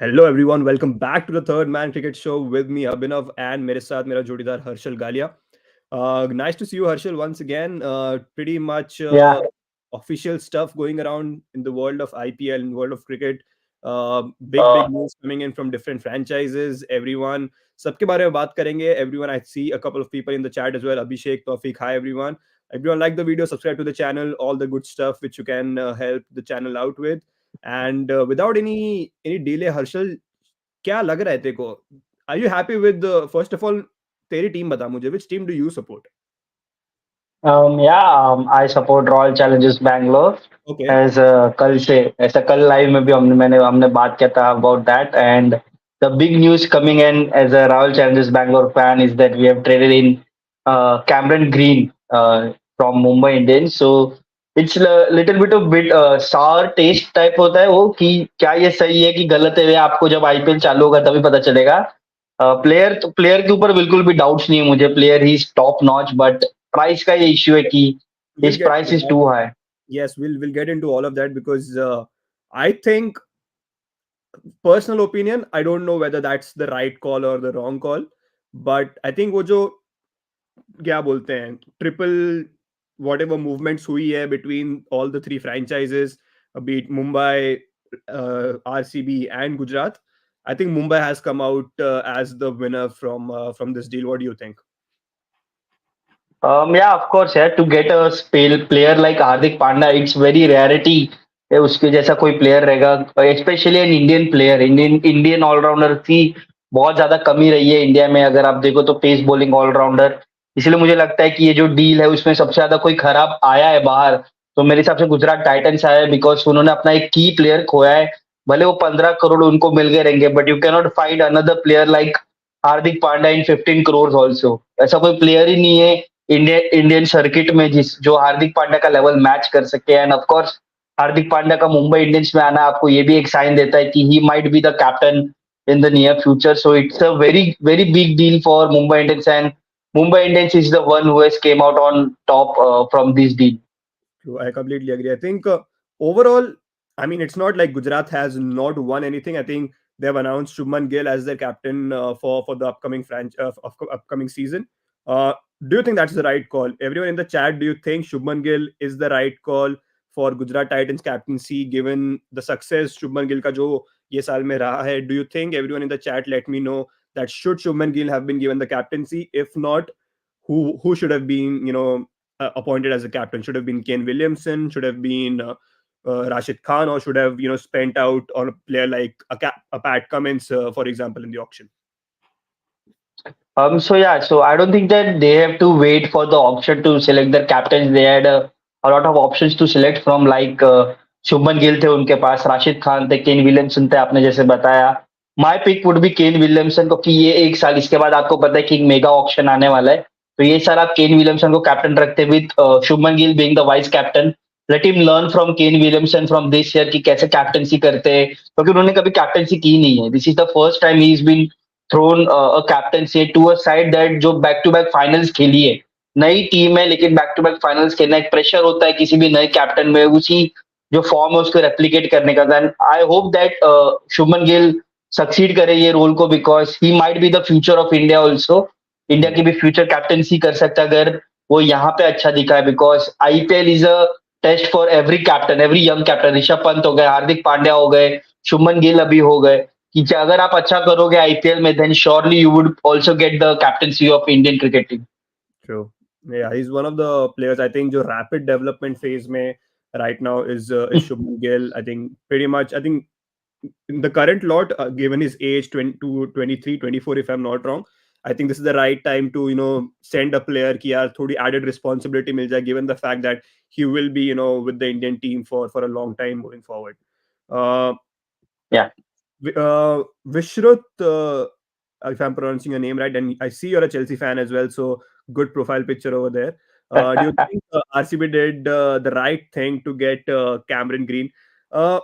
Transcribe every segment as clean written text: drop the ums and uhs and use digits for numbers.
Hello everyone, welcome back to the third man cricket show with me Abhinav and मेरे साथ मेरा जोड़ीदार Harshal गालिया. Nice to see you, Harshal, once again. Pretty much Yeah. official stuff going around in the world of IPL, in the world of cricket. Big news coming in from different franchises. Everyone, सबके बारे में बात करेंगे. Everyone, I see a couple of people in the chat as well. Abhishek, Tawfiq, hi everyone. Everyone like the video, subscribe to the channel, all the good stuff which you can help the channel out with. And without any delay, Harshal, क्या लग रहा है तेरे को? Are you happy with the first of all? तेरी team बता मुझे. Which team do you support? I support Royal Challengers Bangalore. Okay. कल से ऐसा कल लाइव में भी हमने बात किया था about that, and the big news coming in as a Royal Challengers Bangalore fan is that we have traded in Cameron Green from Mumbai Indians. So it's a little bit of sour taste type होता है वो कि क्या ये सही है कि गलत है, ये आपको जब आईपीएल चालू होगा तभी पता चलेगा. प्लेयर के ऊपर बिल्कुल भी डाउट्स नहीं है मुझे. Player he is top notch, but price का ये इश्यू है कि We'll his get price into is that. Too high. Yes, we'll get into all of that because I think, personal opinion, I don't know whether that's the right call or the wrong call, but I think वो जो क्या बोलते हैं triple whatever movements हुई है between all the three franchises, be it Mumbai, RCB and Gujarat, I think Mumbai has come out as the winner from this deal. What do you think? Of course, yeah, to get a player like Hardik Pandya, it's very rarity. उसके जैसा कोई player रहेगा, specially an Indian player. Indian allrounder की बहुत ज्यादा कमी रही है इंडिया में. अगर आप देखो तो पेस बॉलिंग ऑलराउंडर. इसलिए मुझे लगता है कि ये जो डील है उसमें सबसे ज्यादा कोई खराब आया है बाहर, तो मेरे हिसाब से गुजरात टाइटंस आया है, बिकॉज उन्होंने अपना एक की प्लेयर खोया है. भले वो 15 करोड़ उनको मिल गए रहेंगे, but you can not find another player like Hardik Pandya in 15 crore also. ऐसा कोई प्लेयर ही नहीं है इंडियन सर्किट में जिस जो हार्दिक पांड्या का लेवल मैच कर सके. And of course Hardik Pandya का मुंबई इंडियंस में आना आपको ये भी एक साइन देता है कि ही might be the captain in the near future. So it's a very big deal for Mumbai Indians, and Mumbai Indians is the one who has came out on top from this deal. True, I completely agree. I think overall, I mean, it's not like Gujarat has not won anything. I think they have announced Shubman Gill as their captain for the upcoming upcoming season. Do you think that's the right call? Everyone in the chat, do you think Shubman Gill is the right call for Gujarat Titans captaincy given the success Shubman Gill का जो ये साल में रहा है? Do you think, everyone in the chat, let me know that should Shubman Gill have been given the captaincy? If not, who should have been appointed as a captain? Should have been Ken Williamson, should have been Rashid Khan, or should have spent out on a player like a Pat Cummins, for example, in the auction? So I don't think that they have to wait for the option to select their captains. They had a lot of options to select from, like Shubman Gill थे उनके पास, राशिद खान थे, Kane Williamson थे, आपने जैसे बताया. My pick would be Kane Williamson, क्योंकि ये एक साल इसके बाद आपको पता है कि एक मेगा ऑक्शन आने वाला है, तो ये साल आप केन विलियमसन को कैप्टन रखते with Shubman Gill being the vice captain. Let him learn from Kane Williamson from this year कि कैसे कैप्टनसी करते हैं, क्योंकि उन्होंने कभी कैप्टनसी की नहीं है. This is the first time he is been thrown a captaincy to a side that जो बैक टू बैक फाइनल्स खेली है. नई टीम है लेकिन बैक टू बैक फाइनल्स खेलना एक प्रेशर होता है किसी भी नए कैप्टन में, उसी जो फॉर्म है उसको रेप्लिकेट करने का. Then I hope that Shubman Gill succeed करे ये रोल को, because he might be the future of India also. India की भी फ्यूचर कैप्टनसी कर सकता है अगर वो यहाँ पे अच्छा दिखा है, because IPL is a test for every captain, every young captain. Rishabh Pant हो गए, हार्दिक पांड्या हो गए, शुभमन गिल अभी हो गए, कि अगर आप अच्छा करोगे आईपीएल में, then surely you would also get the captaincy of Indian cricket team. True. Yeah, he's one of the players. I think जो rapid development phase में right now is Shubman Gill. I think pretty much. I think in the current lot, given his age, 22, 23, 24, if I'm not wrong, I think this is the right time to send a player कि यार थोड़ी added responsibility मिल जाए, given the fact that he will be with the Indian team for a long time moving forward. Uh, Yeah. Vishrut, if I'm pronouncing your name right, and I see you're a Chelsea fan as well, so good profile picture over there. Do you think RCB did the right thing to get Cameron Green? Uh,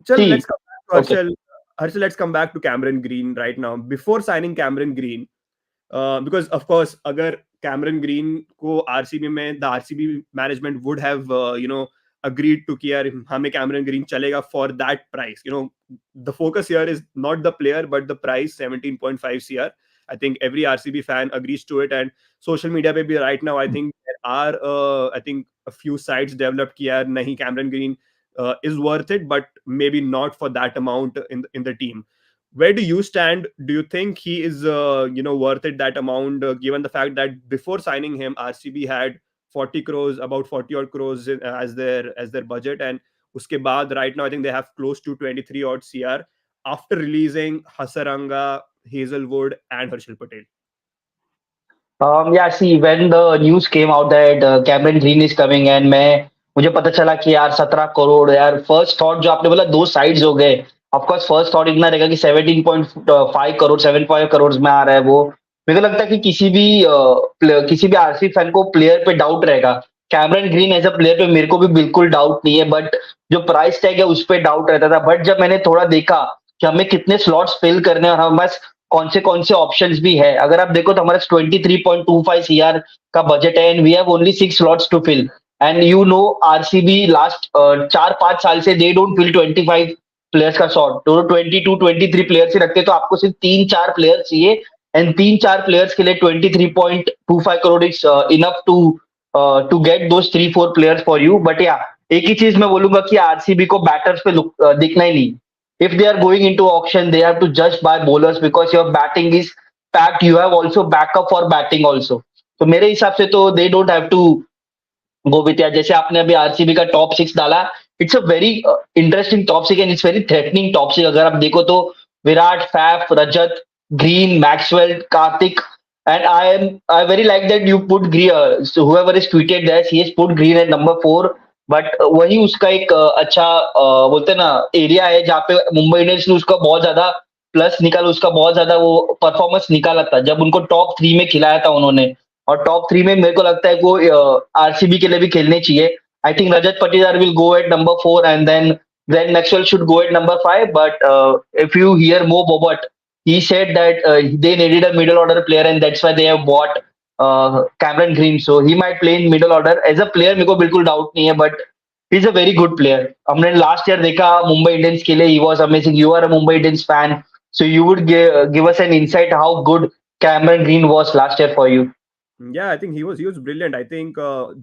let's See, come back to okay. Harshal. Harshal, let's come back to Cameron Green right now. Before signing Cameron Green, because of course, अगर Cameron Green को RCB में the RCB management would have agreed to कि यार हमें Cameron green चलेगा for that price. The focus here is not the player but the price, 17.5 CR. I think every RCB fan agrees to it, and social media पे भी right now I think there are I think a few sites developed कि यार नहीं, Cameron green is worth it, but maybe not for that amount in the team. Where do you stand? Do you think he is worth it, that amount, given the fact that before signing him RCB had 40 crores, about 40 odd crores as their budget, and uske baad right now I think they have close to 23 odd CR after releasing Hasaranga, Hazelwood and Harshal Patel. Yeah, see, when the news came out that Cameron Green is coming and मुझे पता चला कि यार 17 करोड़, यार first thought जो आपने बोला दो साइड्स हो गए. ऑफ कोर्स फर्स्ट थॉट इतना रहेगा कि 17.5 करोड़ 75 करोड़ में आ रहा है वो. मेरे को लगता है कि किसी भी आरसीबी फैन को प्लेयर पे डाउट रहेगा. Cameron Green as a player पे मेरे को भी बिल्कुल डाउट नहीं है, बट जो प्राइस टैग है उस पर डाउट रहता था. बट जब मैंने थोड़ा देखा कि हमें कितने स्लॉट्स फिल करने हैं और हमारे पास कौन से ऑप्शंस भी है, अगर आप देखो तो हमारे 23.25 सीआर का बजट है and we have only 6 slots to fill. And you know RCB last 4-5 साल से दे डोंट फिल 25 प्लेयर्स का शॉट, तो 22-23 प्लेयर्स ही रखते, तो आपको सिर्फ 3-4 प्लेयर्स चाहिए एंड 3-4 प्लेयर्स के लिए 23.25 crore is enough to get those 3-4 players for you. But या एक ही चीज मैं बोलूंगा कि आरसीबी को बैटर्स पे दिखना ही नहीं. If they are going into auction, they have to judge by bowlers because your batting is packed. You have also backup for batting also. तो मेरे हिसाब से तो they don't have to go with, जैसे आपने अभी आरसीबी का top 6 डाला, it's a very interesting top 6 and it's very threatening top 6. अगर आप देखो तो Virat, Faf, Rajat, green, Maxwell, Kartik, and I very like that you put Green, so whoever is tweeted that he has put Green at number 4. But वही उसका एक अच्छा बोलते हैं ना एरिया है जहाँ पे मुंबई इंडियंस ने उसका बहुत ज्यादा प्लस निकाला, उसका बहुत ज्यादा वो परफॉर्मेंस निकाला था जब उनको टॉप 3 में खिलाया था उन्होंने. और टॉप 3 में मेरे को लगता है वो आरसीबी के लिए भी खेलने चाहिए. I think Rajat Patidar will go at number 4 and then Glenn Maxwell should go at number 5. But if you hear Mo Bobat, he said that they needed a middle order player and that's why they have bought Cameron Green, so he might play in middle order. As a player मेरे को बिल्कुल doubt नहीं है, but he is a very good player. हमने last year देखा Mumbai Indians के लिए, he was amazing. You are a Mumbai Indians fan, so you would give us an insight how good Cameron Green was last year for you. Yeah, I think he was brilliant. I think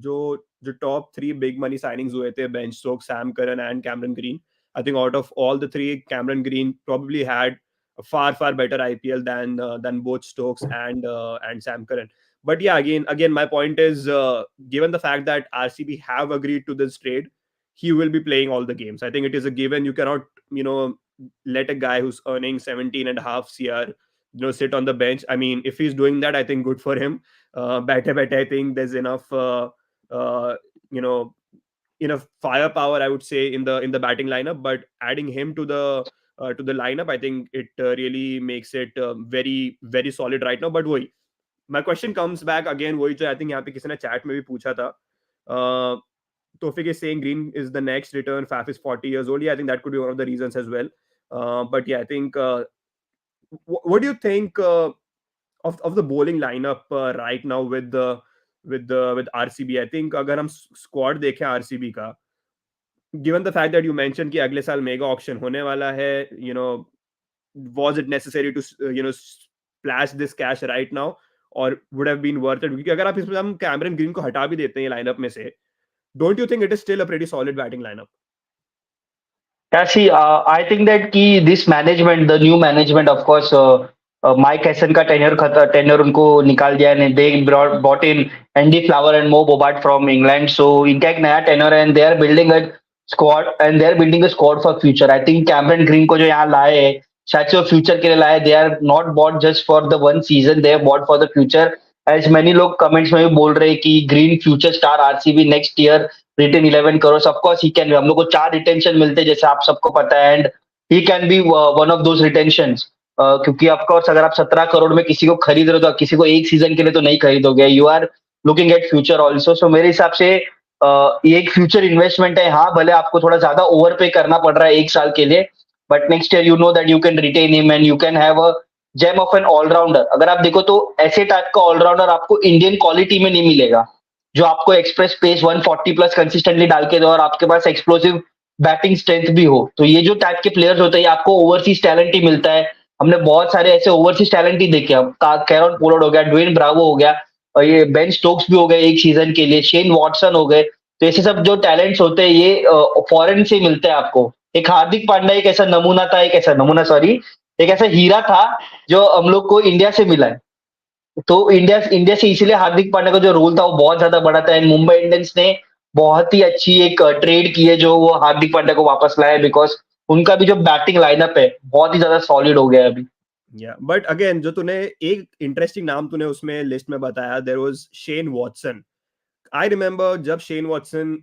जो top 3 big money signings हुए थे, Ben Stokes, Sam Curran and Cameron Green, I think out of all the 3, Cameron Green probably had a far better IPL than both Stokes and Sam Curran. But yeah, again my point is, given the fact that RCB have agreed to this trade, he will be playing all the games. I think it is a given. You cannot let a guy who's earning 17 and a half CR sit on the bench. I mean, if he's doing that, I think good for him. Better, I think there's enough uh, you know enough firepower, I would say, in the batting lineup. But adding him to the lineup, I think it really makes it very solid right now. But वही my question comes back again, वही जो I think यहाँ पे किसी ने chat में भी पूछा था. Tofik is saying Green is the next return. Faf is 40 years old. Yeah, I think that could be one of the reasons as well. But yeah, I think what do you think of the bowling lineup right now with RCB? I think अगर हम squad देखें RCB का, given the fact that you mentioned कि अगले साल mega auction होने वाला है, was it necessary to splash this cash right now or would have been worth it? क्योंकि अगर आप इसमें हम कैमरन ग्रीन को हटा भी देते हैं लाइनअप में से, don't you think it is still a pretty solid batting lineup? Yeah, see, I think that कि this management, the new management, of course, Mike Hassan का tenure उनको निकाल दिया है. They brought in Andy Flower and Mo Bobat from England, so इनका एक नया tenure है and they are building a squad and they are building a squad for future. I think Cameron Green को जो यहाँ लाए हैं, शायद से वो future के लिए लाए. They are not bought just for the one season, they are bought for the future. As many लोग comments में भी बोल रहे हैं कि Green future star RCB next year, retain 11 crore. Of course he can, हम लोग को 4 रिटेंशन मिलते हैं जैसे आप सबको पता है and he can be one of those retentions. क्योंकि ऑफ कोर्स अगर आप 17 करोड़ में किसी को खरीद रहे हो तो किसी को एक सीजन के लिए तो नहीं खरीदोगे. You are looking at future also. So मेरे हिसाब से ये एक फ्यूचर इन्वेस्टमेंट है. हाँ, भले आपको थोड़ा ज्यादा ओवर पे करना पड़ रहा है एक साल के लिए, but next year you know that you can retain him and you can have a gem of an allrounder. अगर आप देखो तो ऐसे टाइप का ऑलराउंडर आपको इंडियन क्वालिटी में नहीं मिलेगा. जो आपको एक्सप्रेस पेस 140 प्लस कंसिस्टेंटली डाल के दो और आपके पास एक्सप्लोसिव बैटिंग स्ट्रेंथ भी हो। तो ये जो टाइप के प्लेयर्स होते हैं आपको ओवरसीज टैलेंट ही मिलता है। हमने बहुत सारे ऐसे ओवरसीज टैलेंट ही देखे। अब कैरन पोलार्ड हो गया, ड्वेन ब्रावो हो गया और ये बेन स्टोक्स भी हो गए एक सीजन के लिए, शेन वॉटसन हो गए। तो ऐसे सब जो टैलेंट्स होते हैं ये फॉरेन से मिलते हैं आपको। एक हार्दिक पांड्या एक ऐसा नमूना था, एक ऐसा नमूना सॉरी, एक ऐसा हीरा था जो हम लोग को इंडिया से मिला है। तो इंडिया से इसीलिए हार्दिक पांड्या का जो रोल था वो बहुत ज्यादा बड़ा था। एंड मुंबई इंडियंस ने बहुत ही अच्छी एक ट्रेड की है जो वो हार्दिक पांड्या को वापस लाया, बिकॉज उनका भी जो बैटिंग लाइनअप है बहुत ही ज्यादा सॉलिड हो गया है अभी। या बट अगेन जो तूने एक इंटरेस्टिंग नाम तूने उसमें लिस्ट में बताया, there was Shane Watson. I remember जब Shane Watson,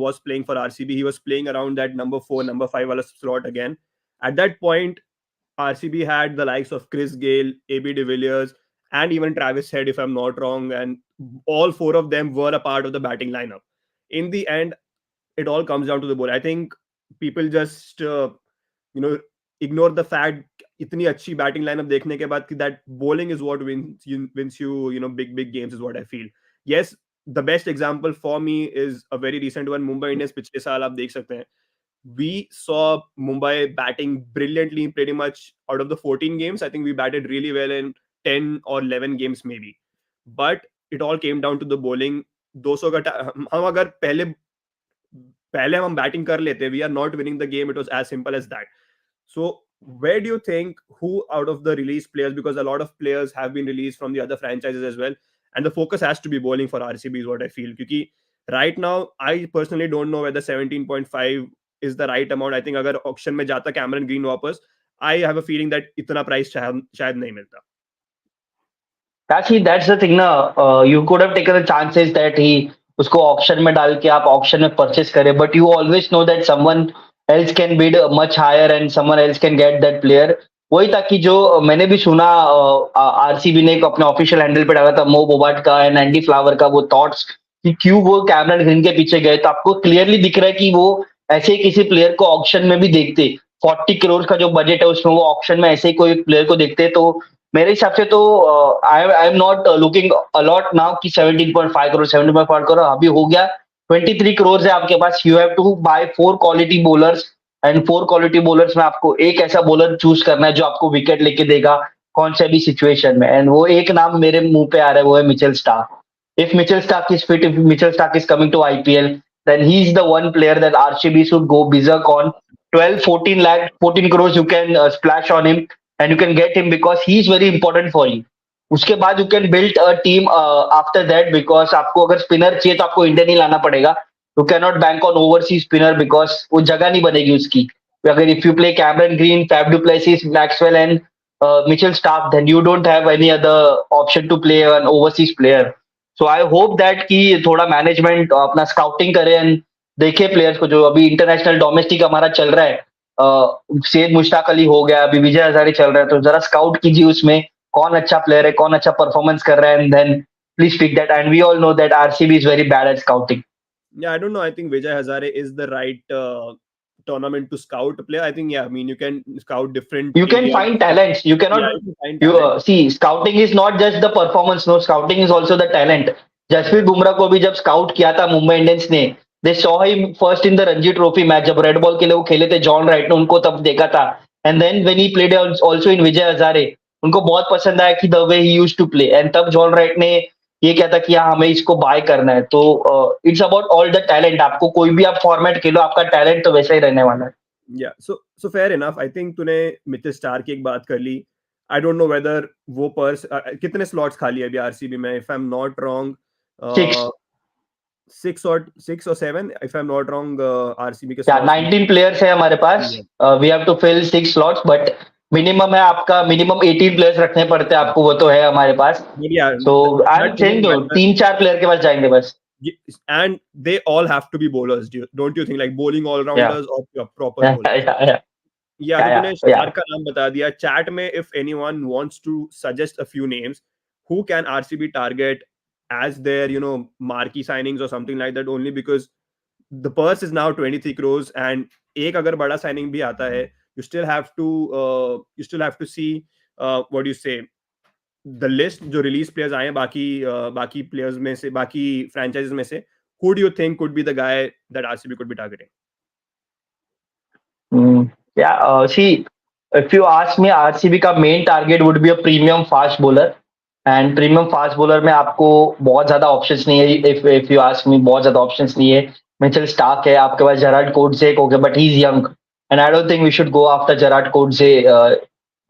was playing for RCB, he was playing around that number 4, number 5 wala slot again. At that point, RCB had the likes of Chris Gale, AB de Villiers, and even Travis Head, if I'm not wrong, and all four of them were a part of the batting lineup. In the end, it all comes down to the ball. I think people just you know ignore the fact इतनी अच्छी batting lineup देखने के बाद कि that bowling is what wins you big games is what I feel. Yes, the best example for me is a very recent one. Mumbai Indians पिछले साल आप देख सकते हैं. We saw Mumbai batting brilliantly pretty much out of the 14 games. I think we batted really well in 10 or 11 games maybe. But it all came down to the bowling. 200 का हम अगर पहले पहले हम बैटिंग कर लेते, we are not winning the game. It was as simple as that. So where do you think who out of the released players, because a lot of players have been released from the other franchises as well, and the focus has to be bowling for RCB is what I feel. Because right now I personally don't know whether 17.5 is the right amount. I think अगर auction में जाता Cameron green वापस, I have a feeling that इतना price शायद नहीं मिलता. Actually, that's the thing ना, you could have taken the chances that he उसको ऑक्शन में डाल के आप ऑक्शन में परचेस करें, but you always know that someone else can bid much higher and someone else can get that player. वही था कि जो मैंने भी सुना, आरसीबी ने एक अपने ऑफिशियल हैंडल पे डाला था मो बोबाट का एंड एंडी फ्लावर का वो थॉट्स कि क्यों वो कैमरन ग्रीन के पीछे गए। तो आपको क्लियरली दिख रहा है कि वो ऐसे ही किसी प्लेयर को ऑक्शन में भी देखते। 40 करोड़ का जो बजट है उसमें वो ऑक्शन में ऐसे ही कोई प्लेयर को देखते। तो मेरे हिसाब से तो I am not looking a lot now कि 17.5 करोड़ 17.5 करोड़ अभी हो गया। 23 करोड़ है आपके पास, you have to buy 4 quality bowlers and 4 quality bowlers में आपको एक ऐसा बॉलर चूज करना है जो आपको विकेट लेके देगा कौन से भी सिचुएशन में। एंड वो एक नाम मेरे मुंह पे आ रहा है, वो है Mitchell Starc. If Mitchell Stark is fit, if Mitchell Stark is coming to IPL, then he's the one player that RCB should go berserk on. 12, 14 lakh, 14 crores you can splash on him and you can get him because he is very important for you. उसके बाद you can build a team after that, because आपको अगर spinner चाहिए तो आपको Indian ही लाना पड़ेगा। You can not bank on overseas spinner because वो जगह नहीं बनेगी उसकी। अगर if you play Cameron Green, Faf du Plessis, Maxwell and Mitchell Starc, then you don't have any other option to play an overseas player. So I hope that कि थोड़ा management अपना scouting करे एंड देखे players को। जो अभी international domestic हमारा चल रहा है, सैयद मुश्ताक अली हो गया, अभी विजय हजारे चल रहा है, तो जरा स्काउट कीजिए उसमें कौन अच्छा प्लेयर है, कौन अच्छा परफॉर्मेंस कर रहा है, and then please pick that. And we all know that RCB is very bad at scouting. Yeah, I don't know. I think Vijay Hazare is the right tournament to scout a player. I think, yeah, I mean, you can scout different You can areas. find talents. You Yeah, cannot. you can find You talent. see, scouting is not just the performance. No, scouting is also the talent. Jasprit Bumrah को भी जब scout किया था Mumbai Indians ने, they saw him first in the Ranji trophy match जब red ball के लिए वो खेले थे जॉन राइट ने, उनको तब देखा था। And then when he played also in Vijay Hazare, उनको बहुत पसंद आया कि the way he used to play, and तब जॉन राइट ने ये क्या था कि हाँ हमें इसको बाय करना है। तो it's about all the talent. आपको कोई भी आप फॉर्मेट खेलो, आपका टैलेंट तो वैसा ही रहने वाला है। Yeah, so fair enough. I think तूने मिचेल स्टार की एक बात कर ली. I don't know whether वो पर्स कितने स्लॉट्स खाली है अभी आरसीबी में. If I'm not wrong, six, uh, 6 or 7. If I'm not wrong, RCB के या स्लॉट्स. 19 प्लेयर्स है हमारे पास। We have to fill 6 slots, but minimum है आपका, मिनिमम 18 प्लेयर्स रखने पड़ते हैं आपको, वो तो है हमारे पास। Yeah, so I am that saying doesn't दो matter. 3-4 प्लेयर के पास जाएंगे बस। And they all have to be bowlers. Don't you think? Like bowling all या rounders or proper या bowlers. या या तो या तूने या स्टार का नाम बता दिया. चैट में if anyone wants to suggest a few names, who can RCB target as their marquee signings or something like that, only because the purse is now 23 crores and एक अगर बड़ा signing भी आता है, you still have to see what do you say, the list जो release players आए हैं बाकी प्लेयर्स में से, बाकी फ्रेंचाइजेस में से, who do you think could be the guy that RCB could be targeting? Yeah, see, if you ask me, RCB का main target would be a premium fast bowler and premium fast bowler में आपको बहुत ज्यादा options नहीं है. If you ask me, बहुत ज्यादा options नहीं है. मिचेल स्टार्क है आपके पास, जेराल्ड कोटजे हो गया, but he is young and I don't think we should go after Gerald Coetzee.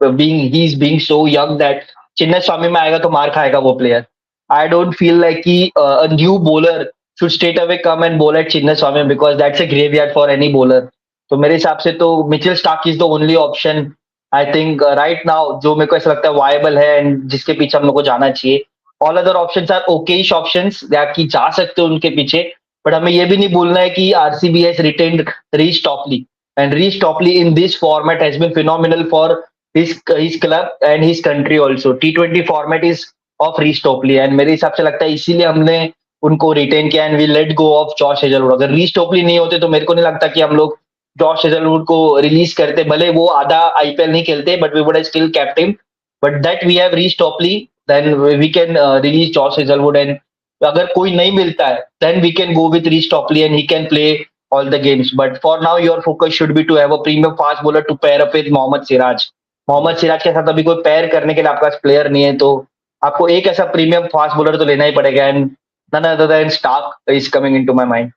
Being so young that Chinnaswamy में आएगा तो मार खाएगा वो player. I don't feel like कि a new bowler should straight away come and bowl at Chinna Swami because that's a graveyard for any bowler. तो मेरे हिसाब से तो Mitchell Starc is the only option I think right now जो मेरे को ऐसा लगता है वायबल है एंड जिसके पीछे हम लोग को जाना चाहिए. All other options are okayish options कि जा सकते हो उनके पीछे, बट हमें ये भी नहीं बोलना है कि RCB has retained Reece Topley and Reece Topley in this format has been phenomenal for his club and his country also. T20 format is of Reece Topley and मेरे हिसाब से लगता है इसीलिए हमने उनको रिटेन किया and we let go of Josh Hazlewood. अगर रीच टॉपली नहीं होते तो मेरे को नहीं लगता कि हम लोग जॉश हेजलवुड को रिलीज करते. भले वो आधा आईपीएल नहीं खेलते but we would still kept him, but that we have Reece Topley then we can release Josh Hazlewood. And अगर कोई नहीं मिलता है then we can go with Reece Topley and he can play all the games. But for now, your focus should be to have a premium fast bowler to pair up with Mohammed Siraj. Mohammed Siraj के साथ अभी कोई pair करने के लिए आपके पास player नहीं है, तो आपको एक ऐसा प्रीमियम फास्ट बॉलर तो लेना ही पड़ेगा. And none other than Stark is coming into my mind.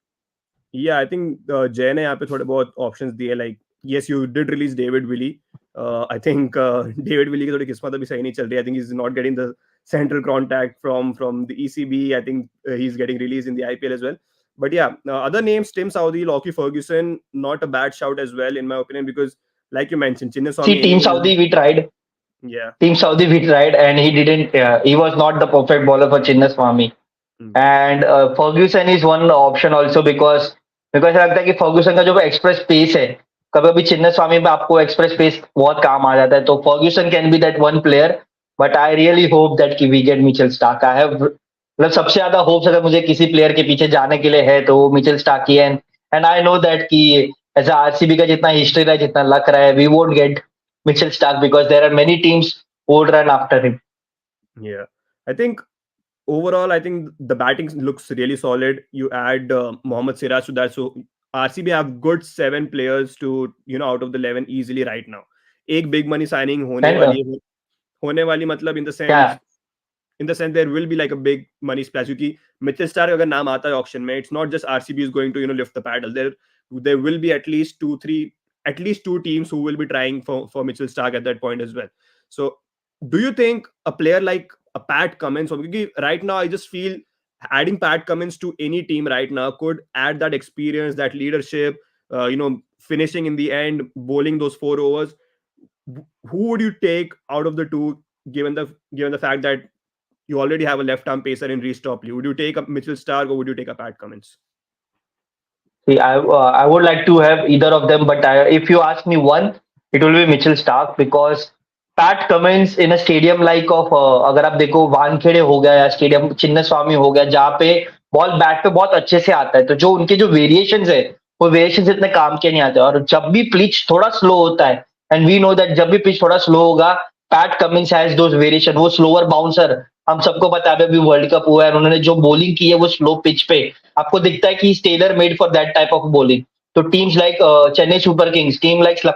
Yeah, I think Jay ने यहाँ पे थोड़े बहुत options दिए. Like yes, you did release David Willey. I think David Willey की थोड़ी किस्मत अभी सही नहीं चल रही. I think he's not getting the central contact from the ECB. I think he's getting released in the IPL as well. But yeah, other names: Tim Southee, Lockie Ferguson, not a bad shout as well in my opinion, because like you mentioned, See, Chinnaswamy Team anyway. Saudi we tried. Yeah. Team Saudi we tried, and he didn't. He was not the perfect bowler for Chinnaswamy. And Ferguson is one option also because ऐसा लगता है कि Fergusson का जो express pace है, कभी कभी चिन्ना स्वामी में आपको एक्सप्रेस पेस बहुत काम आ जाता है. तो Ferguson can be that one player, but I really hope that कि we get Mitchell Starc. I have मतलब सबसे ज्यादा होप्स अगर मुझे किसी प्लेयर के पीछे जाने के लिए है तो वो मिचेल स्टार्क ही है. एंड आई नो दैट कि ऐसा आरसीबी का जितना हिस्ट्री रहा है, जितना लक रहा है, we won't get Mitchell Starc because there are many teams who would run after him. Yeah, I think overall, I think the batting looks really solid. You add Mohammad Siraj to that, so RCB have good 7 players to out of the 11 easily right now. एक big money signing And होने वाली मतलब yeah, in the sense there will be like a big money splash, क्योंकि Mitchell Starc अगर नाम आता है auction में, it's not just RCB is going to lift the paddle. There will be at least two teams who will be trying for Mitchell Stark at that point as well. So do you think a player like a Pat Cummins, because right now I just feel adding Pat Cummins to any team right now could add that experience, that leadership, finishing in the end, bowling those 4 overs. Who would you take out of the two, given the fact that you already have a left arm pacer in Reece Topley? Would you take a Mitchell Stark or would you take a Pat Cummins? see, I would like to have either of them, but if you ask me one, it will be Mitchell Stark because Pat Cummins in a stadium like of अगर आप देखो वानखेड़े हो गया या stadium चिन्ना स्वामी हो गया, जहाँ पे बॉल बैट पे बहुत अच्छे से आता है, तो जो उनके जो वेरिएशंस है वो वेरिएशंस इतने काम के नहीं आते. और जब भी पिच थोड़ा स्लो होता है एंड वी नो दैट जब भी पिच थोड़ा स्लो होगा, PAT Cummins has those variation. वो स्लोअर बाउंसर हम सबको पता है, अभी वर्ल्ड कप हुआ है उन्होंने जो बॉलिंग की है वो स्लो पिच पे आपको दिखता है कि tailor made for that type of bowling. तो teams like Chennai super kings, team like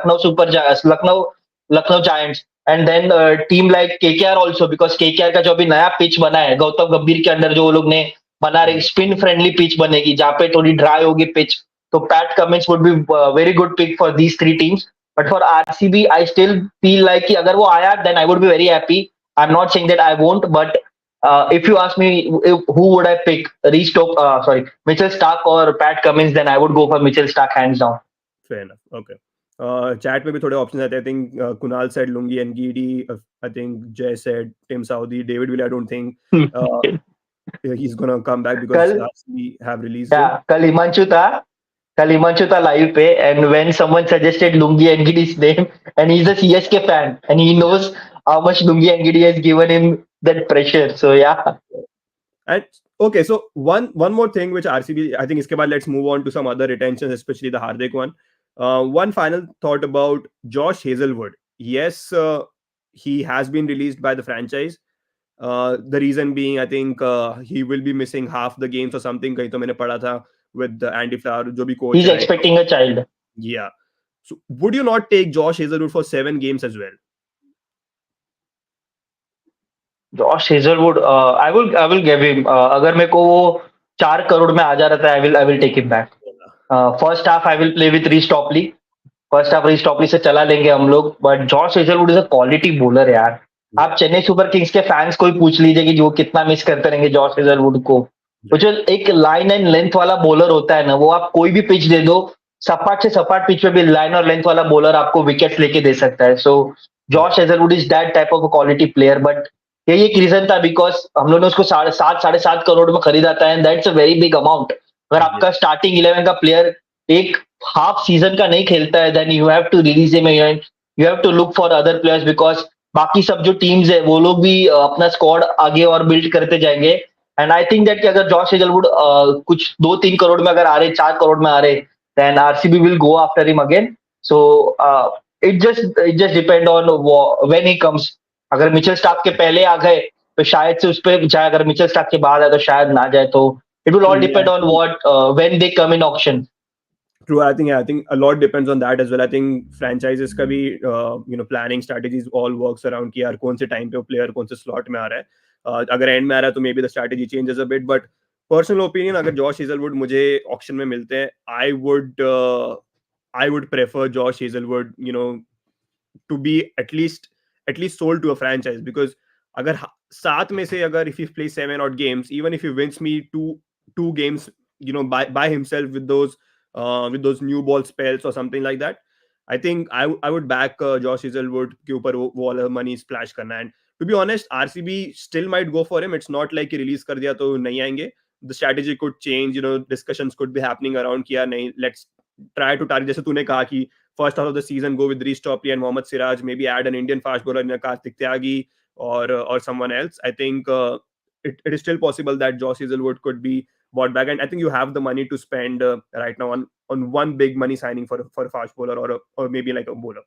Lucknow giants and then team like KKR also, because KKR का जो अभी नया पिच बना है गौतम गंभीर के अंडर जो वो लोग ने बना रहे स्पिन फ्रेंडली पिच बनेगी जहाँ पे थोड़ी ड्राई होगी पिच. तो Pat Cummins would be very good pick for these 3 teams. But for RCB I still feel like कि अगर वो आया then I would be very happy. I am not saying that I won't, but if you ask me who would I pick, Mitchell Stark or Pat Cummins, then I would go for Mitchell Stark hands down. Fair enough. Okay. Chat में भी थोड़े options आते हैं. I think Kunal said Lungi and Gidi. I think Jay said Tim Southee. David Will, I don't think he's gonna come back because कल we have released him. कल हिमांशु था live पे and when someone suggested Lungi Angadi's name and he's a CSK fan and he knows how much Lungi Angadi has given him that pressure, so yeah. And okay, so one more thing which RCB, I think इसके बाद let's move on to some other retentions, especially the Hardik one. One final thought about Josh Hazelwood. Yes, he has been released by the franchise. The reason being, I think he will be missing half the games or something. कहीं तो मैंने पढ़ा था with Andy Flower, जो भी coach He's है right now. expecting a child. Yeah. So would you not take Josh Hazelwood for 7 games as well? Josh Hazlewood I will give him अगर मेरे को वो 4 करोड़ में आ जा रहा था I will take it back first half I will play with Reece Topley first half Reece Topley से चला लेंगे हम लोग but Josh Hazlewood is a quality bowler यार आप चेन्नई सुपर किंग्स के फैंस को ही पूछ लीजिए कि वो कितना मिस करते रहेंगे जॉश हेजलवुड को वो जो एक लाइन एंड लेंथ वाला बॉलर होता है ना वो आप कोई भी पिच दे दो सपाट से सपाट पिच पे भी लाइन और लेंथ वाला बॉलर आपको विकेट लेके दे सकता है so Josh Hazlewood is that type of quality player but यही एक रीजन था बिकॉज हम लोगों ने उसको 7.5 करोड़ में खरीदा था and that's a very big amount अगर आपका स्टार्टिंग 11 का प्लेयर एक हाफ सीजन का नहीं खेलता है then you have to release him you have to look for other players because बाकी सब जो टीम्स है वो लोग भी अपना स्क्वाड आगे और बिल्ड करते जाएंगे एंड आई थिंक दैट कि अगर जॉश हेजलवुड कुछ 2-3 करोड़ में अगर आ रहे 4 करोड़ में आ रहे then RCB will go after him again so it just depend on when he comes अगर मिचेल स्टार्क के पहले आ गए तो शायद से उस पर जाए अगर मिचेल स्टार्क के बाद आए तो शायद ना जाए तो it will all depend on what when they come in auction True, I think a lot depends on that as well. I think franchises का भी planning strategies all works around कि यार कौन से time पे वो player कौन से slot में आ रहा है. अगर end में आ रहा है तो maybe the strategy changes a bit. But personal opinion, अगर Josh Hazelwood मुझे auction में मिलते हैं, I would prefer Josh Hazelwood, to be at least sold to a franchise because अगर 7 में से अगर if he plays 7 odd games, even if he wins me two games, by himself with those new ball spells or something like that, I think I would back Josh Hazelwood के ऊपर वो वाला money splash करना. And to be honest, RCB still might go for him. It's not like कि release कर दिया तो नहीं आएंगे. The strategy could change, discussions could be happening around कि यार नहीं, let's try to target, जैसे तूने कहा कि first half of the season go with Reece Topley and Mohammad Siraj, maybe add an Indian fast bowler in Kartik Tyagi or someone else. I think it is still possible that Josh Hazelwood could be bought back, and I think you have the money to spend right now on one big money signing for a fast bowler or maybe like a bowler.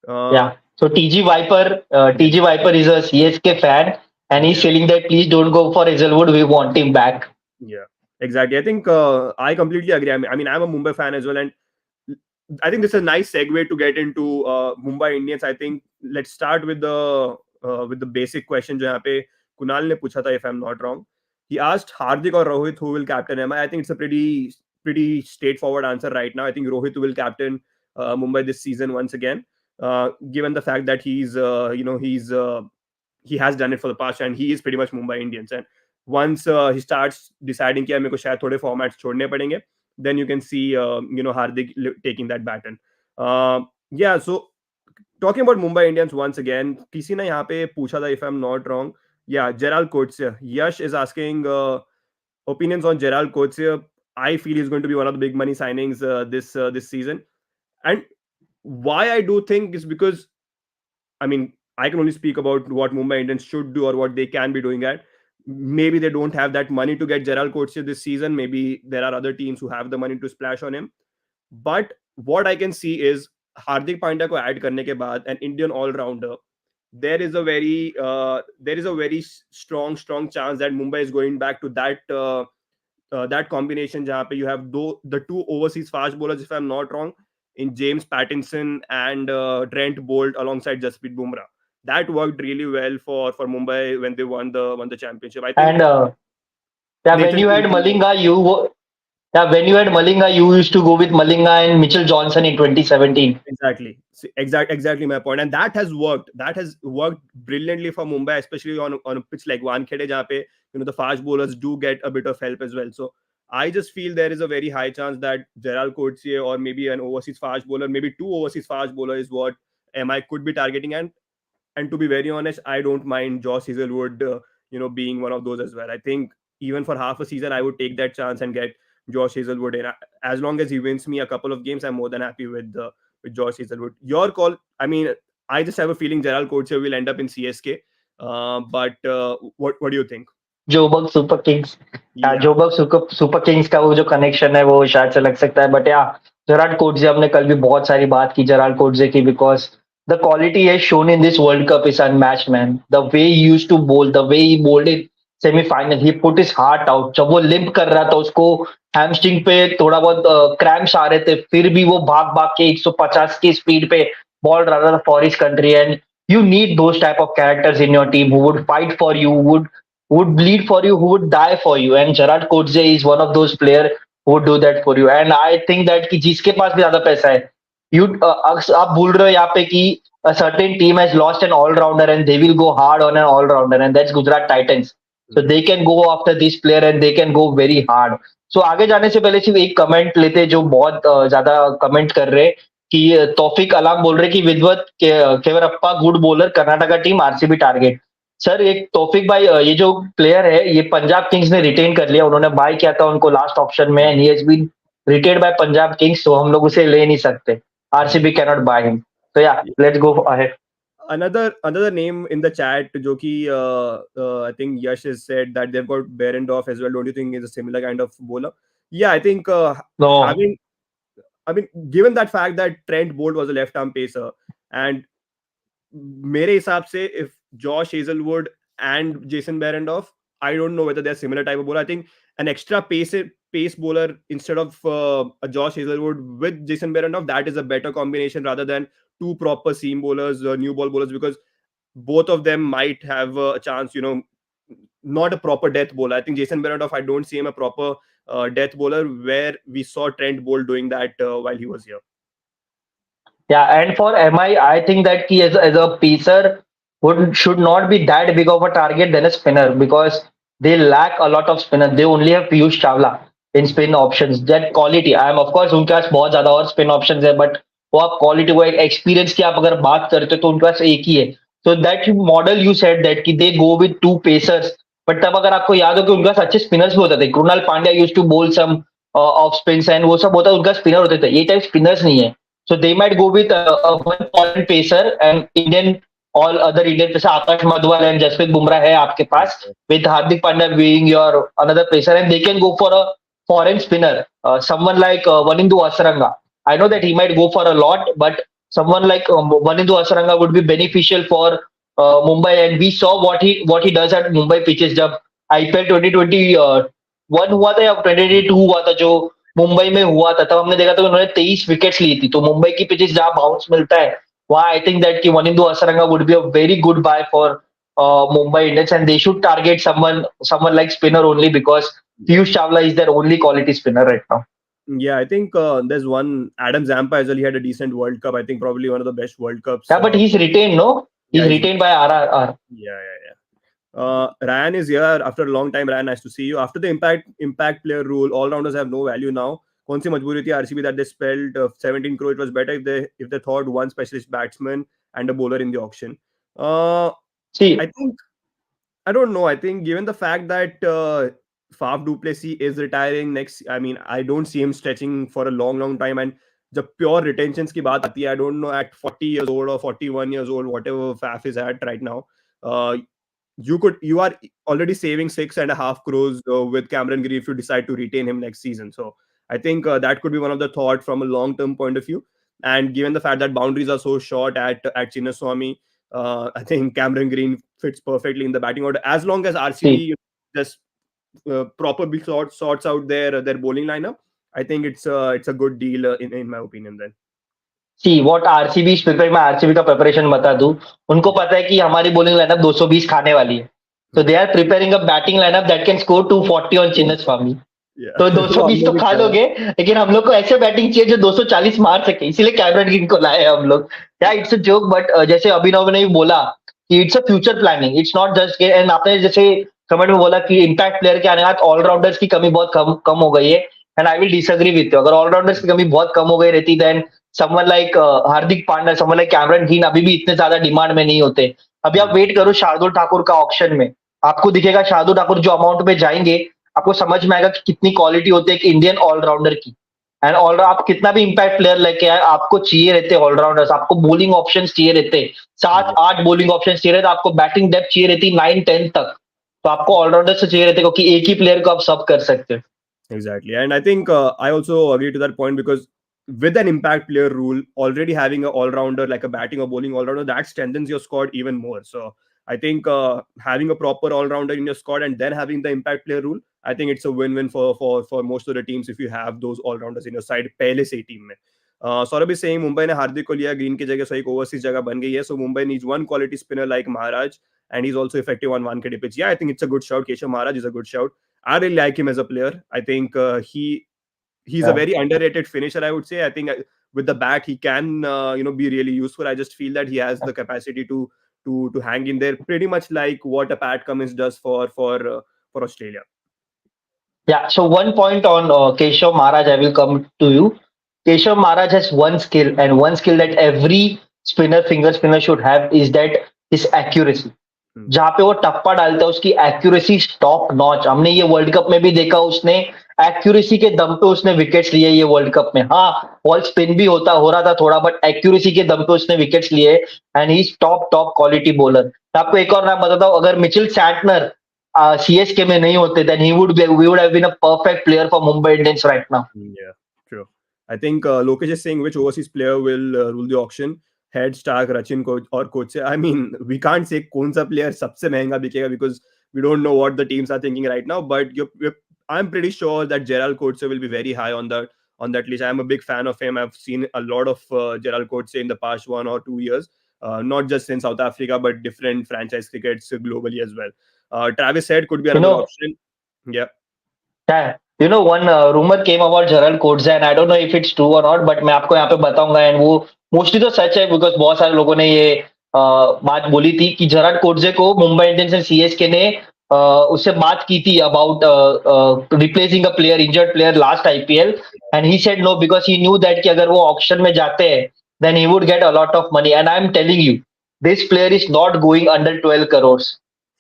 Yeah. So TG Viper is a CSK fan, and he's feeling that please don't go for Hazelwood. We want him back. Yeah, exactly. I think I completely agree. I mean, I'm a Mumbai fan as well, and I think this is a nice segue to get into Mumbai Indians. I think let's start with the basic question जो यहाँ पे कुणाल ने पूछा था, if I'm not wrong. He asked Hardik or Rohit who will captain him. I think it's a pretty straightforward answer right now. I think Rohit will captain Mumbai this season once again, given the fact that he has done it for the past and he is pretty much Mumbai Indians. And once he starts deciding कि मेरे को शायद थोड़े formats छोड़ने पड़ेंगे, then you can see Hardik taking that baton. Yeah, so talking about Mumbai Indians once again, किसी ने यहाँ पे पूछा था, if I'm not wrong, yeah, Gerald Coetzee. Yash is asking opinions on Gerald Coetzee. I feel he's going to be one of the big money signings this season. And why I do think is because, I mean, I can only speak about what Mumbai Indians should do or what they can be doing at. Maybe they don't have that money to get Gerald Coetzee this season. Maybe there are other teams who have the money to splash on him. But what I can see is Hardik Pandya को add करने के बाद an Indian all-rounder, there is a very strong chance that Mumbai is going back to that combination जहाँ पे you have the two overseas fast bowlers, if I'm not wrong, in James Pattinson and Trent Bolt alongside Jasprit Bumrah. That worked really well for Mumbai when they won the championship. I think. And when you had Malinga, when you had Malinga, you used to go with Malinga and Mitchell Johnson in 2017. Exactly my point, and that has worked. That has worked brilliantly for Mumbai, especially on a pitch like Wankhede, जहाँ पे the fast bowlers do get a bit of help as well. So I just feel there is a very high chance that Gerald Coetzee or maybe an overseas fast bowler, maybe two overseas fast bowler is what MI could be targeting. And to be very honest, I don't mind Josh Hazelwood, being one of those as well. I think even for half a season, I would take that chance and get Josh Hazelwood in. As long as he wins me a couple of games, I'm more than happy with Josh Hazelwood. Your call. I mean, I just have a feeling Gerald Coetzee will end up in CSK. But what do you think? Joburg super Kings Joburg super Kings का वो जो connection है वो शायद से लग सकता है बट या जेराल्ड कोएट्ज़े हमने कल भी बहुत सारी बात की जेराल्ड कोएट्ज़े की because The quality he has shown in this World Cup is unmatched, man. The way he used to bowl, the way he bowled in semi-final, he put his heart out. जब वो limp कर रहा था, उसको hamstring पे थोड़ा बहुत cramps आ रहे थे, फिर भी वो भाग भाग के 150 की स्पीड पे बॉल रहा था for his country. And you need those type of characters in your team who would fight for you, who would bleed for you, who would die for you. And Gerald Coetzee is one of those player who would do that for you. And I think that कि जिसके पास भी ज्यादा पैसा है, you आप भूल रहे हो यहाँ पे कि a certain team has lost an all-rounder and they will go hard on an all-rounder, and that's Gujarat Titans. So they can go after this player and they can go very hard. So आगे जाने से पहले सिर्फ एक comment लेते जो बहुत ज्यादा कमेंट कर रहे कि तौफिक अलाम बोल रहे कि Vidwath Kaverappa good bowler, Karnataka team RCB target. Sir एक तौफिक भाई, ये जो प्लेयर है ये पंजाब किंग्स ने रिटेन कर लिया. उन्होंने बाय किया था उनको लास्ट ऑप्शन में, and he has been retained by Punjab Kings. तो हम लोग उसे ले नहीं सकते. RCB can not buy him. So yeah, let's go ahead. Another name in the chat, जो कि I think Yash has said that they've got Behrendorff as well. Don't you think is a similar kind of bowler? Yeah, I think No, having, I mean, given that fact that Trent Bolt was a left-arm pacer, and मेरे हिसाब से if Josh Hazelwood and Jason Behrendorff, I don't know whether they're similar type of bowler. I think an extra pace bowler instead of a Josh Hazelwood with Jason Behrendorff, that is a better combination rather than two proper seam bowlers, new ball bowlers, because both of them might have a chance, not a proper death bowler. I think Jason Behrendorff, I don't see him a proper death bowler, where we saw Trent Bolt doing that while he was here. yeah, and for MI, I think that he as a pacer would should not be that big of a target than a spinner, because they lack a lot of spinner. They only have Piyush Chawla in spin options. That quality, I am of course उनके पास बहुत ज्यादा और spin options है, but वो आप quality वो experience की आप अगर बात करते हो तो उनके पास एक ही है. So that model you said that कि they go with two pacers, but तब अगर आपको याद हो कि उनके पास अच्छे spinners भी होते थे. Krunal Pandya used to bowl some off spins and वो सब होता, उनका spinner होते थे. ये type spinners नहीं है. So they might go with a one foreign pacer and Indian, all other Indian pacer, Akash Madhwal and Jasprit Bumrah है आपके पास, with Hardik Pandya being your another pacer, and they can go for a foreign spinner, someone like Vanindu Asaranga. I know that he might go for a lot, but someone like Vanindu Asaranga would be beneficial for Mumbai, and we saw what he does at Mumbai pitches. जब IPL 2021 हुआ था या 2022 हुआ था जो मुंबई में हुआ था, तब हमने देखा था उन्होंने 23 विकेट्स ली थी. तो मुंबई की पिचेस जहां बाउंस मिलता है वहां आई थिंक दैट कि Wanindu Hasaranga would be a very good buy for Mumbai Indians, and they should target someone like spinner only, because Piyush Chawla is their only quality spinner right now. Yeah, I think there's one Adam Zampa as well. He had a decent World Cup. I think probably one of the best World Cups. Yeah, but he's retained, no? He's Yeah, retained by RRR. yeah. Ryan is here after a long time. Ryan, nice to see you. After the impact player rule, all rounders have no value now. कौन सी मजबूरी थी RCB that they spelled 17 crore? It was better if they thought one specialist batsman and a bowler in the auction. See, I think, I don't know. I think given the fact that Faf du Plessis is retiring next, I mean, I don't see him stretching for a long time. And जब pure retentions की बात आती है, I don't know at 40 years old or 41 years old, whatever Faf is at right now, you are already saving 6.5 crores with Cameron Green if you decide to retain him next season. So I think that could be one of the thought from a long-term point of view. And given the fact that boundaries are so short at Chinnaswamy, I think Cameron Green fits perfectly in the batting order as long as see, RCB just properly sorts out their bowling lineup. I think it's a good deal in my opinion. Then see what RCB is preparing. मैं RCB का preparation बता दूं. उनको पता है कि हमारी bowling lineup 220 खाने वाली है. तो दे आर preparing a batting lineup that can score 240 on Chinnaswamy. तो 220 तो खा लोगे, लेकिन हम लोग को ऐसे बैटिंग चाहिए जो 240 मार सके, इसीलिए कैमरन ग्रीन को लाए हम लोग. या इट्स अ जोक, बट जैसे अभिनव ने भी बोला कि it's a future planning, it's not just. And आपने जैसे कमेंट में बोला कि इम्पैक्ट प्लेयर के आने बाद ऑलराउंडर्स की कमी बहुत कम हो गई है, and I will disagree with you. अगर ऑलराउंडर्स की कमी बहुत कम हो गई रहती, then someone like Hardik Pandya, someone like Cameron Green अभी भी इतने ज्यादा डिमांड में नहीं होते. अभी आप वेट करो शार्दुल ठाकुर का ऑक्शन में, आपको दिखेगा शार्दुल ठाकुर जो अमाउंट में जाएंगे, आपको समझ में आएगा कि कितनी क्वालिटी होती है एक इंडियन ऑलराउंडर की. एंड ऑल आप कितना भी इंपैक्ट प्लेयर लेके आए, आपको चाहिए रहते ऑलराउंडर्स, आपको बोलिंग ऑप्शन चाहिए रहते, 7-8 बोलिंग ऑप्शन चाहिए रहते, आपको बैटिंग डेप्थ चाहिए रहती 9-10 तक. तो आपको ऑलराउंडर से चाहिए रहते, क्योंकि एक ही प्लेयर को आप सब कर सकते हैं. exactly, and I think I also agree to that point because with an impact player rule, already having an all-rounder like a batting or bowling all-rounder, that strengthens your squad even more. So I think having a proper all-rounder in your squad and then having the impact player rule, I think it's a win-win for most of the teams if you have those all-rounders in your side पहले से ही team में. Saurabh is saying Mumbai ने हार्दिक को लिया green की जगह, सो एक overseas जगह बन गई है. So Mumbai needs one quality spinner like Maharaj, and he's also effective on 1 KD pitch. Yeah, I think it's a good shout. Keshav Maharaj is a good shout. I really like him as a player. I think he's a Yeah. very underrated finisher, I would say. I think with the bat he can be really useful. I just feel that he has the capacity to hang in there, pretty much like what a Pat Cummins does for Australia. Yeah, so one point on Keshav Maharaj, I will come to you. Keshav Maharaj has one skill, and one skill that every finger spinner should have is that his accuracy. जहाँ पे वो टप्पा डालता है उसकी accuracy top notch. हमने ये world cup में भी देखा, उसने एक्यूरेसी के दम पे उसने विकेट्स लिए ये वर्ल्ड कप में. हाँ, बॉल स्पिन भी हो रहा था थोड़ा, बट एक्यूरेसी के दम पे उसने विकेट्स लिए. And he is top top quality bowler. आपको एक और नाम बताता हूँ, अगर मिचेल सैंटनर CSK में नहीं होते, then we would have been a perfect player for Mumbai Indians right now. Yeah, true. I think Lokesh is saying which overseas player will rule the auction. Head, Stark, Rachin or Coetzee. I mean, we can't say कौन सा player सबसे महंगा बिकेगा because we don't know what the teams are thinking right now. But I'm pretty sure that Gerald Coetzee will be very high on that list. I'm a big fan of him. I've seen a lot of Gerald Coetzee in the past 1 or 2 years, not just in South Africa but different franchise crickets globally as well. Travis Head could be You another know, option. Yeah. yeah, one rumor came about Gerald Coetzee, and I don't know if it's true or not, but मैं आपको यहाँ पे बताऊंगा, and वो mostly तो सच है, because बहुत सारे लोगों ने ये बात बोली थी कि जेराल्ड कोटजे को मुंबई इंडियंस एंड CSK ने उससे बात की थी about replacing a player, injured player last IPL, and he said no because he knew that कि अगर वो ऑक्शन में जाते हैं then he would get a lot of money. And I am telling you, this player is not going under 12 crore.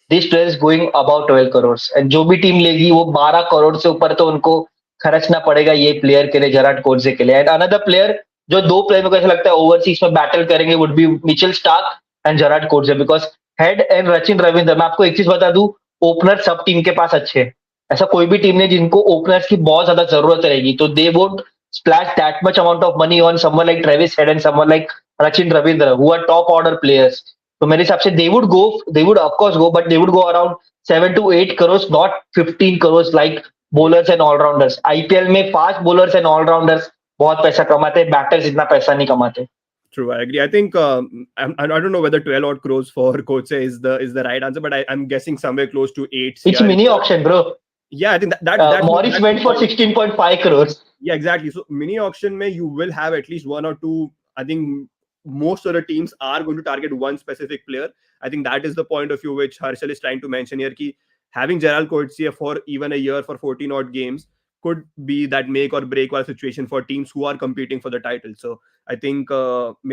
This player is going about 12 crore, and जो भी team लेगी वो 12 करोड़ से ऊपर तो उनको खर्चना पड़ेगा ये प्लेयर के लिए, जेराल्ड कोटजे के लिए. एंड अनदर प्लेयर, जो दो प्लेयर मेरे को ऐसा लगता है ओवरसीज में बैटल करेंगे, would be Mitchell Starc and Gerald कोटजे, because head and Rachin Ravindra. मैं आपको एक चीज बता दूं, ओपनर सब टीम के पास अच्छे हैं. ऐसा कोई भी टीम नहीं जिनको ओपनर्स की बहुत ज्यादा जरूरत रहेगी, तो they would splash that much amount of money on someone like Travis Head and someone like Rachin Ravindra, who are top order players. तो मेरे हिसाब से they would of course go, but they would go around 7 to 8 crores, not 15 crores like bowlers and all rounders. IPL में fast bowlers and all rounders बहुत पैसा कमाते हैं, batters इतना पैसा नहीं कमाते. True, I agree. I think I don't know whether 12 odd crores for Coetzee is the right answer, but I'm guessing somewhere close to 8 It's CR. mini auction, bro. Yeah, I think that Morris went for 16.5 crores. Yeah, exactly. So mini auction mein you will have at least one or two. I think most of the teams are going to target one specific player. I think that is the point of view which Harshal is trying to mention here. Ki having Gerald Coetzee for even a year for 14 odd games could be that make or break wala situation for teams who are competing for the title. So I think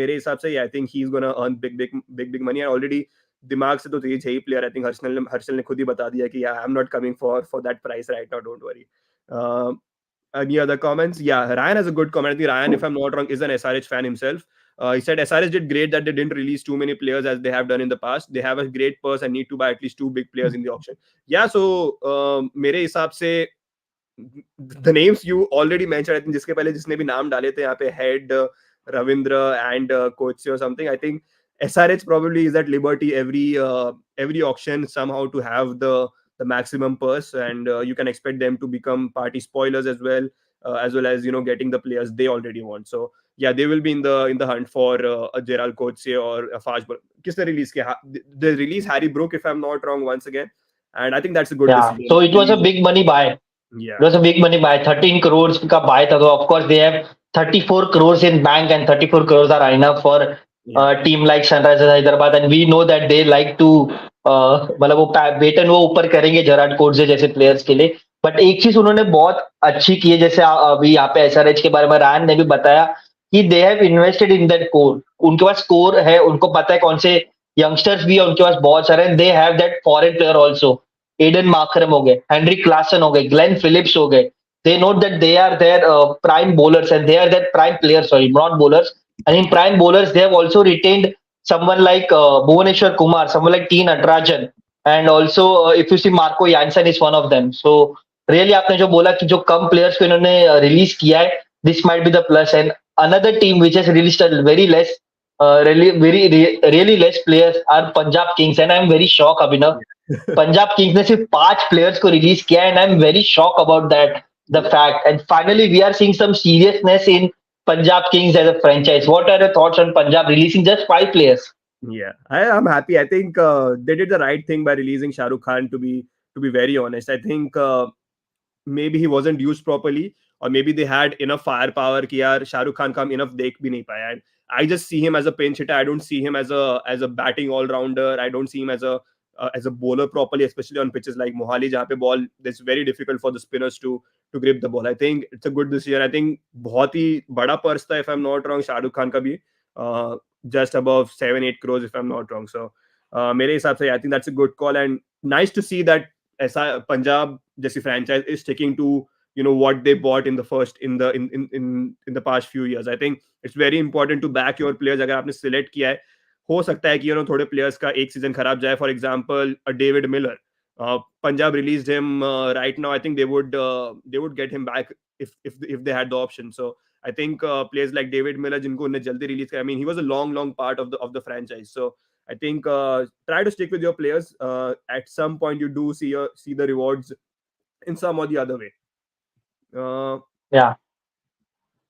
mere hisab se, yeah, I think he's gonna earn big money. And already दिमाग से तो ये है ही player. I think Harshal ने खुद ही बता दिया कि आई am not coming for that price right now, don't worry. Any other comments? Yeah, Ryan has a good comment. I think Ryan, if I'm not wrong, is an SRH fan himself. He said SRH did great that they didn't release too many players as they have done in the past. They have a great purse and need to buy at least 2 big players in the auction. Yeah, so मेरे हिसाब से the names you already mentioned, I think जिसके पहले जिसने भी नाम डाले थे यहाँ पे Head, Ravindra and Coetzee or something, I think SRH probably is at liberty every auction somehow to have the maximum purse, and you can expect them to become party spoilers as well as getting the players they already want. So yeah, they will be in the hunt for a Gerald Coetzee or a Faj. Kisne release kiya? They release Harry Brook, if I'm not wrong, once again, and I think that's a good decision. So it was a big money buy. Yeah, it was a big money buy. 13 crores का buy था, तो of course they have 34 crores in bank, and 34 crores are enough for a team like Sunrisers Hyderabad, and we know that they like to मतलब वो वेतन वो ऊपर करेंगे Gerald कोटजे जैसे प्लेयर्स के लिए. बट एक चीज उन्होंने बहुत अच्छी की है, जैसे अभी यहाँ पे SRH के बारे में रायन ने भी बताया कि they have invested in that core. उनके पास कोर है, उनको पता है कौन से यंगस्टर्स भी है उनके पास बहुत सारे. They have that foreign player also. Aiden Markram हो गए, हेनरिक क्लासन हो गए, ग्लेन फिलिप्स हो गए. They know that they are their prime bowlers, and they are their prime players, sorry, not bowlers. And in prime bowlers, they have also retained someone like Bhuvaneshwar Kumar, someone like T. Natarajan, and also if you see Marco Jansen is one of them. So really आपने जो बोला कि जो कम players को इन्होंने release किया है, this might be the plus. And another team which has released a very less, really less players are Punjab Kings, and I'm very shocked, Abhinav. Yeah. Punjab Kings ने सिर्फ 5 प्लेयर्स को रिलीज किया and I am very shock about that the Yeah. Fact and finally we are seeing some seriousness in Punjab Kings as a franchise what are your thoughts on Punjab releasing just 5 players Yeah, I'm happy. I think they did the right thing by releasing Shah Rukh Khan. To be very honest, I think maybe he wasn't used properly, or maybe they had enough firepower कि यार शाहरुख खान का हम enough देख भी नहीं पाया. And I just see him as a pinch hitter. I don't see him as a batting all rounder. I don't see him as a bowler properly, especially on pitches like Mohali, जहाँ पे ball it's very difficult for the spinners to grip the ball. I think it's a good decision. I think बहुत ही बड़ा purse था, if I'm not wrong, Shahrukh Khan का भी uh, just above 7-8 crores, if I'm not wrong. So मेरे हिसाब से I think that's a good call, and nice to see that ऐसा पंजाब जैसी franchise is sticking to what they bought in the first in the past few years. I think it's very important to back your players. अगर आपने select किया है, हो सकता है कि थोड़े players का एक season खराब जाए. For example, a David Miller. Punjab released him right now. I think they would get him back if they had the option. So I think players like David Miller, जिनको उन्हें जल्दी release किया, I mean he was a long part of the franchise. So I think try to stick with your players. At some point, you do see the rewards in some or the other way. Uh, या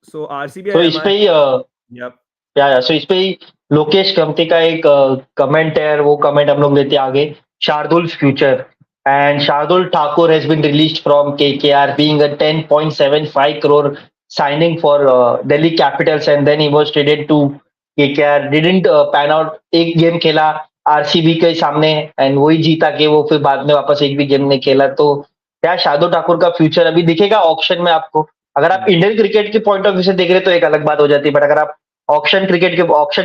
so RCB so and इस पे MI, ही yep, या सो इस पे ही लोकेश कमती का एक comment है वो कमेंट हम लोग लेते हैं आगे Shardul future and Shardul Thakur has been released from KKR being a 10.75 crore signing for Delhi Capitals and then he was traded to KKR didn't pan out एक गेम खेला आरसीबी के सामने एंड वही जीता के वो फिर बाद में वापस एक भी गेम नहीं खेला तो क्या शार्दुल ठाकुर का फ्यूचर अभी दिखेगा ऑक्शन में आपको अगर आप yeah, इंडियन क्रिकेट के पॉइंट ऑफ व्यू से देख रहे हैं तो एक अलग बात हो जाती है बट अगर आप ऑक्शन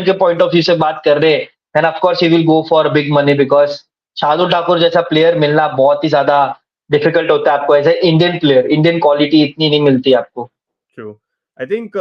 के पॉइंट ऑफ व्यू से बात कर रहे हैं then of course he will go for big money because Shardul Thakur जैसा प्लेयर मिलना बहुत ही ज्यादा डिफिकल्ट होता है आपको as a Indian player Indian quality इतनी नहीं मिलती आपको true. I think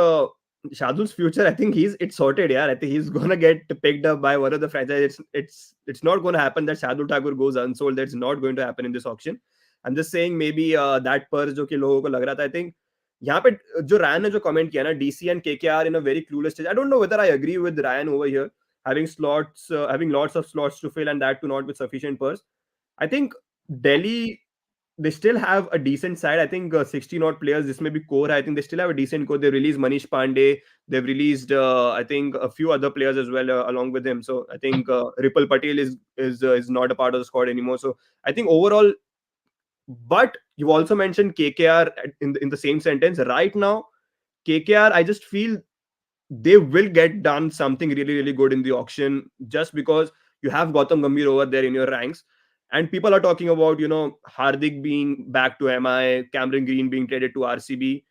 Shadul's future. I think it's sorted. Yeah, I think he's gonna get picked up by one of the franchise. It's not gonna happen that Shadul Thakur goes unsold. That's not going to happen in this auction. I'm just saying maybe that purse जो कि लोगों को लग रहा था. I think यहाँ पे जो रैन ने जो कमेंट किया ना, DC and KKR in a very clueless stage. I don't know whether I agree with Ryan over here, having lots of slots to fill and that to not with sufficient purse. I think Delhi, they still have a decent side. I think 16 odd players. This may be core. I think they still have a decent core. They've released Manish Pandey. They've released, I think, a few other players as well along with him. So I think Ripple Patel is not a part of the squad anymore. So I think overall, but you also mentioned KKR in the same sentence. Right now, KKR, I just feel they will get done something really good in the auction, just because you have Gautam Gambhir over there in your ranks, and people are talking about Hardik being back to MI, Cameron Green being traded to RCB.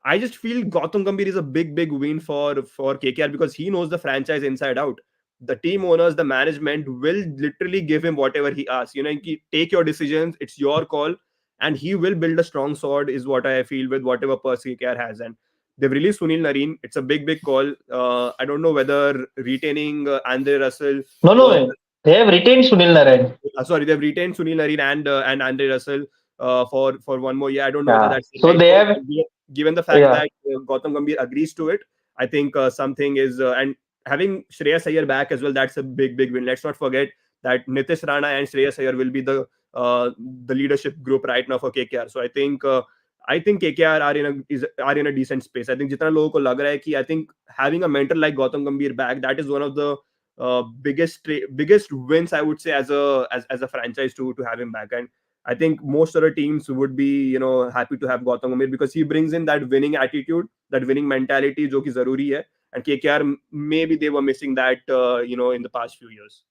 I just feel Gautam Gambhir is a big win for KKR, because he knows the franchise inside out. The team owners, the management will literally give him whatever he asks. Take your decisions. It's your call, and he will build a strong sword. Is what I feel with whatever purse KKR has. And they've released Sunil Nareen. It's a big call. I don't know whether retaining Andre Russell नो नो was. They have retain Sunil Narine Sorry, they've retained Sunil Nareen and Andre Russell for one more year. I don't know whether या that's the so right they call. Have But given the fact या that Gautam Gambhir agrees to it, I think something is and having Shreyas Iyer back as well. That's a big win. Let's not forget that Nitish Rana and Shreyas Iyer will be the leadership group right now for KKR. So I think KKR are in a decent space. I think जितना लोगों को लग रहा है कि I think having a mentor like Gautam Gambhir back, that is one of the biggest wins, I would say, as a franchise to have him back. And I think most other teams would be happy to have Gautam Gambhir, because he brings in that winning attitude, that winning mentality, जो कि जरूरी है. And KKR, maybe they were missing that in the past few years.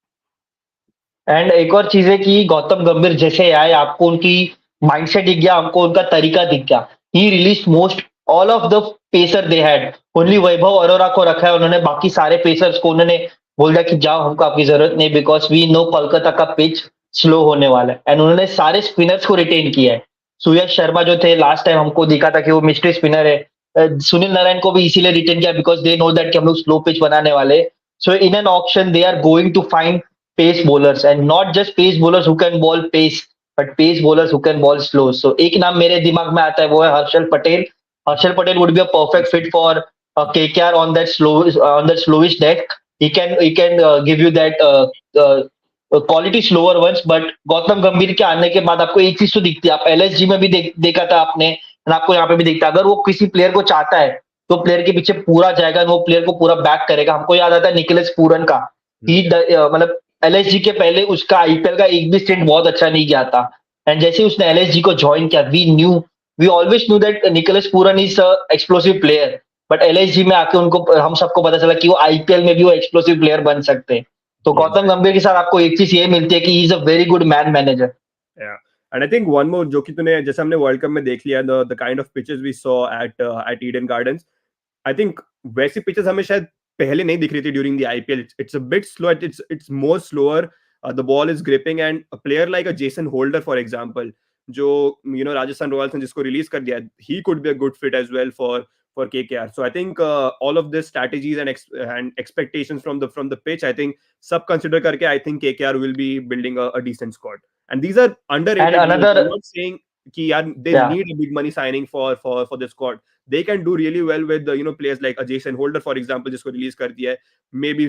And एक और चीज है कि गौतम गंभीर जैसे आए आपको उनकी माइंडसेट दिख गया हमको उनका तरीका दिख गया ही release most all of the pacer they had only Vaibhav Arora को रखा है उन्होंने बाकी सारे पेसर्स को उन्होंने बोल दिया कि जाओ हमको आपकी जरूरत नहीं बिकॉज वी नो कोलकाता का पिच स्लो होने वाला है एंड उन्होंने सारे स्पिनर्स को रिटेन किया है सुयश शर्मा जो थे लास्ट टाइम हमको दिखा था कि वो मिस्ट्री स्पिनर है सुनील नारायण को भी इसीलिए रिटेन किया बिकॉज दे नो दैट कि हम लोग स्लो पिच बनाने वाले so in an option they are going to find pace bowlers and not just pace bowlers who can ball pace but pace bowlers who can ball slow so एक नाम मेरे दिमाग में आता है वो है Harshal Patel Harshal Patel would be a perfect fit for KKR on that slowish deck. He can give you that quality slower ones. But Gautam गंभीर के आने के बाद आपको एक चीज तो दिखती है, आप एलएसजी में भी देखा था आपने, और आपको यहाँ पे भी दिखता है। अगर वो किसी प्लेयर को चाहता है तो प्लेयर के पीछे पूरा जाएगा, वो प्लेयर को पूरा बैक करेगा। हमको याद आता है निखिलेश पूरन का, मतलब एलएसजी के पहले उसका आईपीएल का एक भी स्टेंट बहुत अच्छा नहीं गया था। एंड जैसे उसने एलएसजी को ज्वाइन किया, we always knew that Nicholas Pooran is explosive player. But LSG में आके उनको हम सबको पता चला कि वो आईपीएल में भी वो एक्सप्लोसिव प्लेयर बन सकते हैं। तो गौतम Exactly. गंभीर के साथ आपको एक चीज ये मिलती है कि ही is a very good man manager. Yeah. And I think one more जो कि तूने जैसे हमने वर्ल्ड कप में देख लिया, the kind of pitches we saw at Eden Gardens, I think वैसी पिचेस हमें शायद पहले नहीं दिख रही थी during the IPL. It's a bit slow. It's more slower. The ball is gripping, and a player like a Jason Holder, for example, जो Rajasthan Royals ने जिसको रिलीज कर दिया, he could be a good fit as well for KKR. So I think all of this strategies and expectations from the pitch, I think सब consider करके I think KKR will be building a decent squad. And these are and underrated players. I'm another, not saying कि यार they या need a big money signing for the squad. They can do really well with players like a Jason Holder, for example, जिसको release कर दिया है. Maybe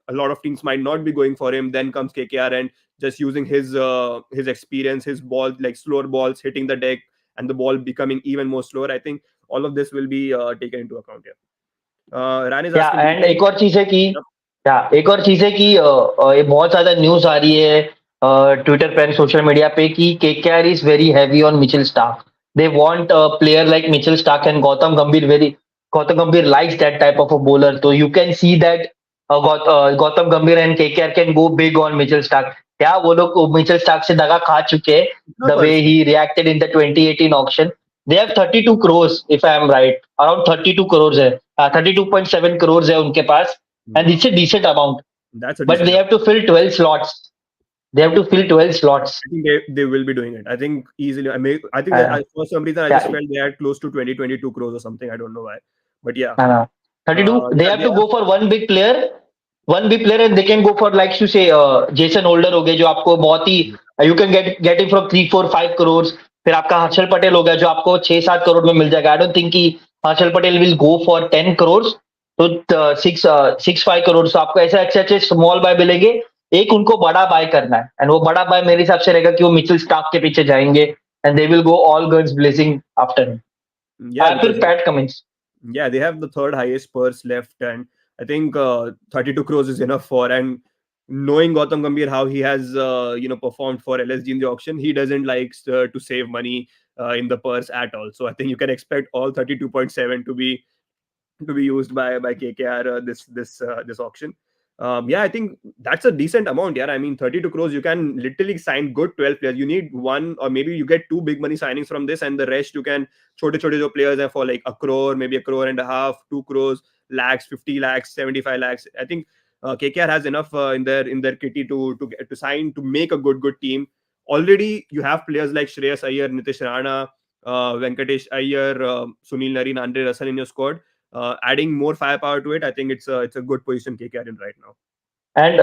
a lot of teams might not be going for him. Then comes KKR and just using his experience, his ball, like slower balls hitting the deck, and the ball becoming even more slower. I think all of this will be taken into account here. Ran is या asking, do you and think? एक और चीज है कि, Yep. या एक और चीज है कि ये बहुत ज्यादा न्यूज आ रही है ट्विटर पे, सोशल मीडिया पे, कि KKR is very heavy on Mitchell Starc. They want player like Mitchell Starc and Gautam Gambhir likes that type of a bowler. तो you can see that Gautam Gambhir and KKR can go big on Mitchell Starc. क्या वो लोग Mitchell Starc से दगा खा चुके हैं, No, the way Percy. He reacted in the 2018 auction. They have 32 crores if I am right, around 32 crores है, 32.7 crores है उनके पास। Hmm. And it's a decent amount, That's a but decent they have amount. to fill 12 slots. They have to fill 12 slots. I think they will be doing it. I think easily. I think that Uh, for some reason I just yeah, felt they had close to 22 crores or something. I don't know why, but yeah, 32. They yeah, have they to have. go for one big player, and they can go for like to say Jason Holder हो गए जो आपको बहुत ही, you can get it from 3 4 5 crores। फिर आपका हर्षल पटेल हो गया जो आपको 6 7 करोड़ में मिल जाएगा। आई डोंट थिंक कि Harshal Patel will go for 10 crores। तो 6 5 crores। तो आपको ऐसे अच्छे अच्छे स्मॉल बाय मिलेंगे। एक उनको बड़ा बाय करना है, एंड वो बड़ा बाय मेरे हिसाब से रहेगा कि वो मिचेल स्टार्क के पीछे जाएंगे, and they will go all guns blazing after him. Yeah, फिर because PAT Cummins. yeah, they have the third highest purse left, and I think 32 crores is enough for. And knowing Gautam Gambhir how he has performed for LSG in the auction, he doesn't like to save money in the purse at all. So I think you can expect all 32.7 to be used by KKR this auction. Yeah, I think that's a decent amount. Yeah, I mean 32 crores, you can literally sign good 12 players. You need one, or maybe you get two big money signings from this, and the rest you can छोटे जो players हैं for like a crore, maybe a crore and a half, 2 crores, lakhs, 50 lakhs, 75 lakhs. I think KKR has enough in their kitty to sign, to make a good team. Already you have players like Shreyas Iyer, Nitish Rana, Venkatesh Iyer, Sunil Narine, Andre Russell in your squad. Adding more firepower to it, I think it's a good position KKR in right now. And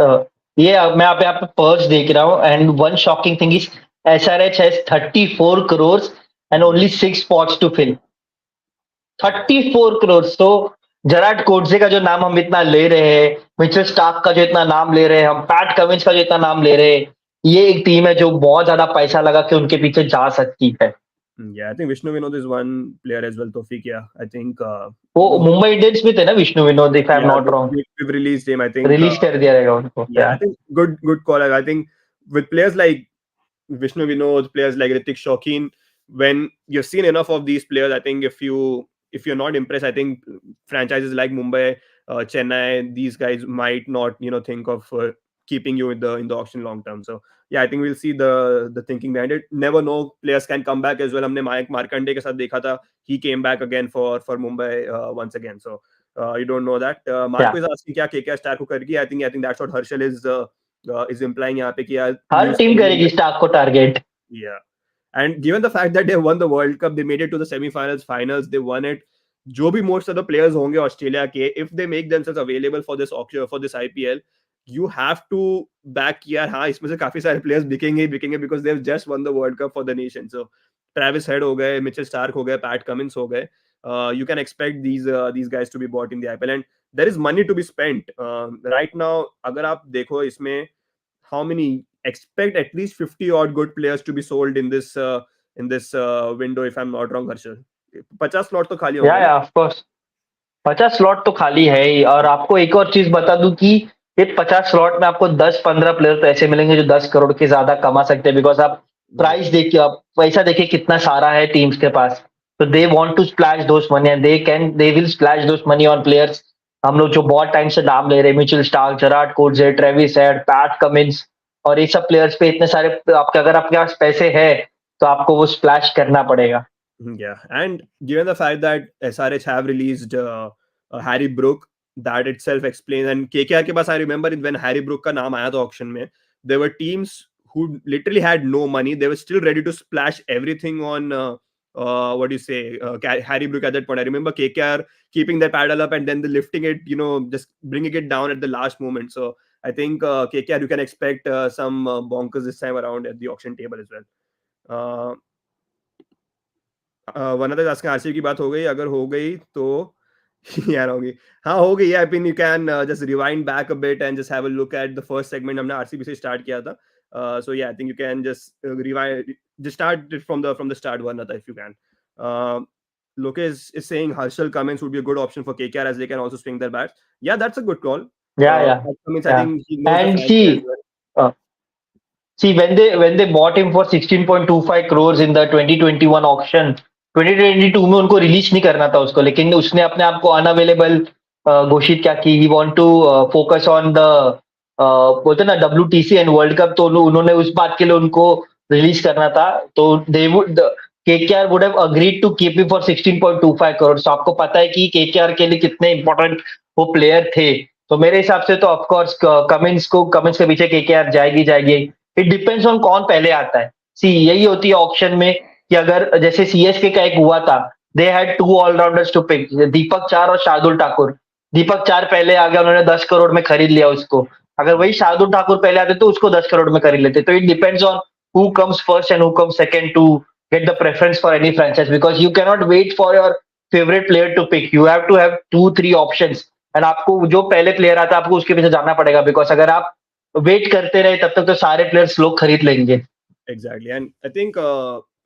ये मैं यहाँ पे purse देख रहा हूँ, and one shocking thing is SRH has 34 crores and only 6 spots to fill. 34 crores। तो जराट कोटजे का जो नाम हम इतना ले रहे हैं, मिचेल स्टार्क का जो इतना नाम ले रहे हैं हम, पैट कमिंस का जो इतना नाम ले रहे हैं, ये एक टीम है जो बहुत ज्यादा पैसा लगा के उनके पीछे जा सकती है। Yeah, I think Vishnu Vinod is one player as well. Tofik, yeah, I think वो मुंबई इंडियंस में थे ना Vishnu Vinod, if I am yeah, not wrong. we've released him. I think release कर दिया रहेगा उनको। yeah, I think good call. I think with players like Vishnu Vinod, players like Ritik Shokeen, when you've seen enough of these players, I think if you're not impressed, I think franchises like Mumbai, Chennai, these guys might not think of keeping you in the auction long term. So yeah, I think we'll see the thinking behind it. Never know, players can come back as well. हमने Mayank Markande के साथ देखा था, he came back again for Mumbai once again. So you don't know that. Marco is asking क्या KKR star को करेगी? I think that's what Harshal is implying यहाँ पे कि यार हर new टीम signing करेगी स्टार्क को target. yeah. And given the fact that they won the World Cup, they made it to the semi-finals, finals, they won it. जो भी most of the players होंगे Australia के, if they make themselves available for this auction, for this IPL, you have to back कि यार हाँ इसमें से काफी सारे players बिकेंगे because they've just won the World Cup for the nation. So Travis Head हो गए, मिचेल स्टार्क हो गए, पैट कमिंस हो गए. you can expect these guys to be bought in the IPL, and there is money to be spent right now. अगर आप देखो इसमें, how many, expect at least 50 odd good players to be sold in this window, if I'm not wrong, Harshal. 50 slot तो खाली होंगे ना? या of course 50 slot तो खाली है ही। और आपको एक और चीज बता दूं कि ये 50 स्लॉट में आपको 10-15 प्लेयर तो ऐसे मिलेंगे जो 10 करोड़ के ज्यादा कमा सकते हैं, बिकॉज आप प्राइस देखिए, आप पैसा देखिए कितना सारा है टीम्स के पास। तो they want to splash those money and they will splash those money on players. हम लोग जो बहुत टाइम से नाम ले रहे हैं, Mitchell Starc, Gerald Coetzee, Travis Head, Pat Cummins, और ये सब प्लेयर्स पे इतने सारे आपके, अगर आपके पास पैसे है तो आपको वो स्प्लैश करना पड़ेगा। Yeah, and given the fact that SRH have released Harry Brook, that itself explains. And KKR के पास, I remember when Harry Brook का नाम आया था auction में, there were teams who literally had no money. They were still ready to splash everything on what do you say, Harry Brook at that point. I remember KKR keeping their paddle up and then lifting it, just bringing it down at the last moment. So I think KKR, you can expect some bonkers this time around at the auction table as well. One other asking, RCB की बात हो गई? अगर हो गई तो यार होगी, हाँ हो गई। I mean you can just rewind back a bit and just have a look at the first segment. हमने आरसीबी से स्टार्ट किया था, सो या I think you can just rewind, just start it from the start, one other, if you can. Lokesh is saying Harshal Cummins would be a good option for KKR as they can also swing their bats. Yeah, that's a good call. Yeah. Cummins, I Yeah. think he knows the And franchise as well. see, when they bought him for 16.25 crores in the 2021 auction, 2022 में उनको release नहीं करना था उसको, लेकिन उसने अपने आप को अनअवेलेबल घोषित क्या की। He want to focus on the बोलते ना WTC एंड वर्ल्ड कप, तो उन्होंने उस बात के लिए उनको रिलीज करना था। तो they would KKR would have agreed to keep him for 16.25 crore. तो आपको पता है कि KKR के लिए कितने इंपॉर्टेंट वो प्लेयर थे। तो मेरे हिसाब से तो ऑफकोर्स कमिंस के पीछे KKR जाएगी। इट डिपेंड्स ऑन कौन पहले आता है। सी, यही होती है ऑप्शन में कि अगर जैसे CSK का एक हुआ था, they had 2 allrounders to pick, Deepak Chahar और शार्दुल ठाकुर। दीपक चार पहले आ गया, उन्होंने 10 करोड़ में खरीद लिया उसको। अगर वही शार्दुल ठाकुर पहले आते तो उसको 10 करोड़ में खरीद लेते। तो it depends on who comes first and who comes second to get the preference for any franchise, because you cannot wait for your favorite player to pick. You have to have 2-3 options, and आपको जो पहले player आता है आपको उसके पीछे जाना पड़ेगा, बिकॉज अगर आप वेट करते रहे तब तक तो सारे प्लेयर्स लोग खरीद लेंगे। Exactly, and I think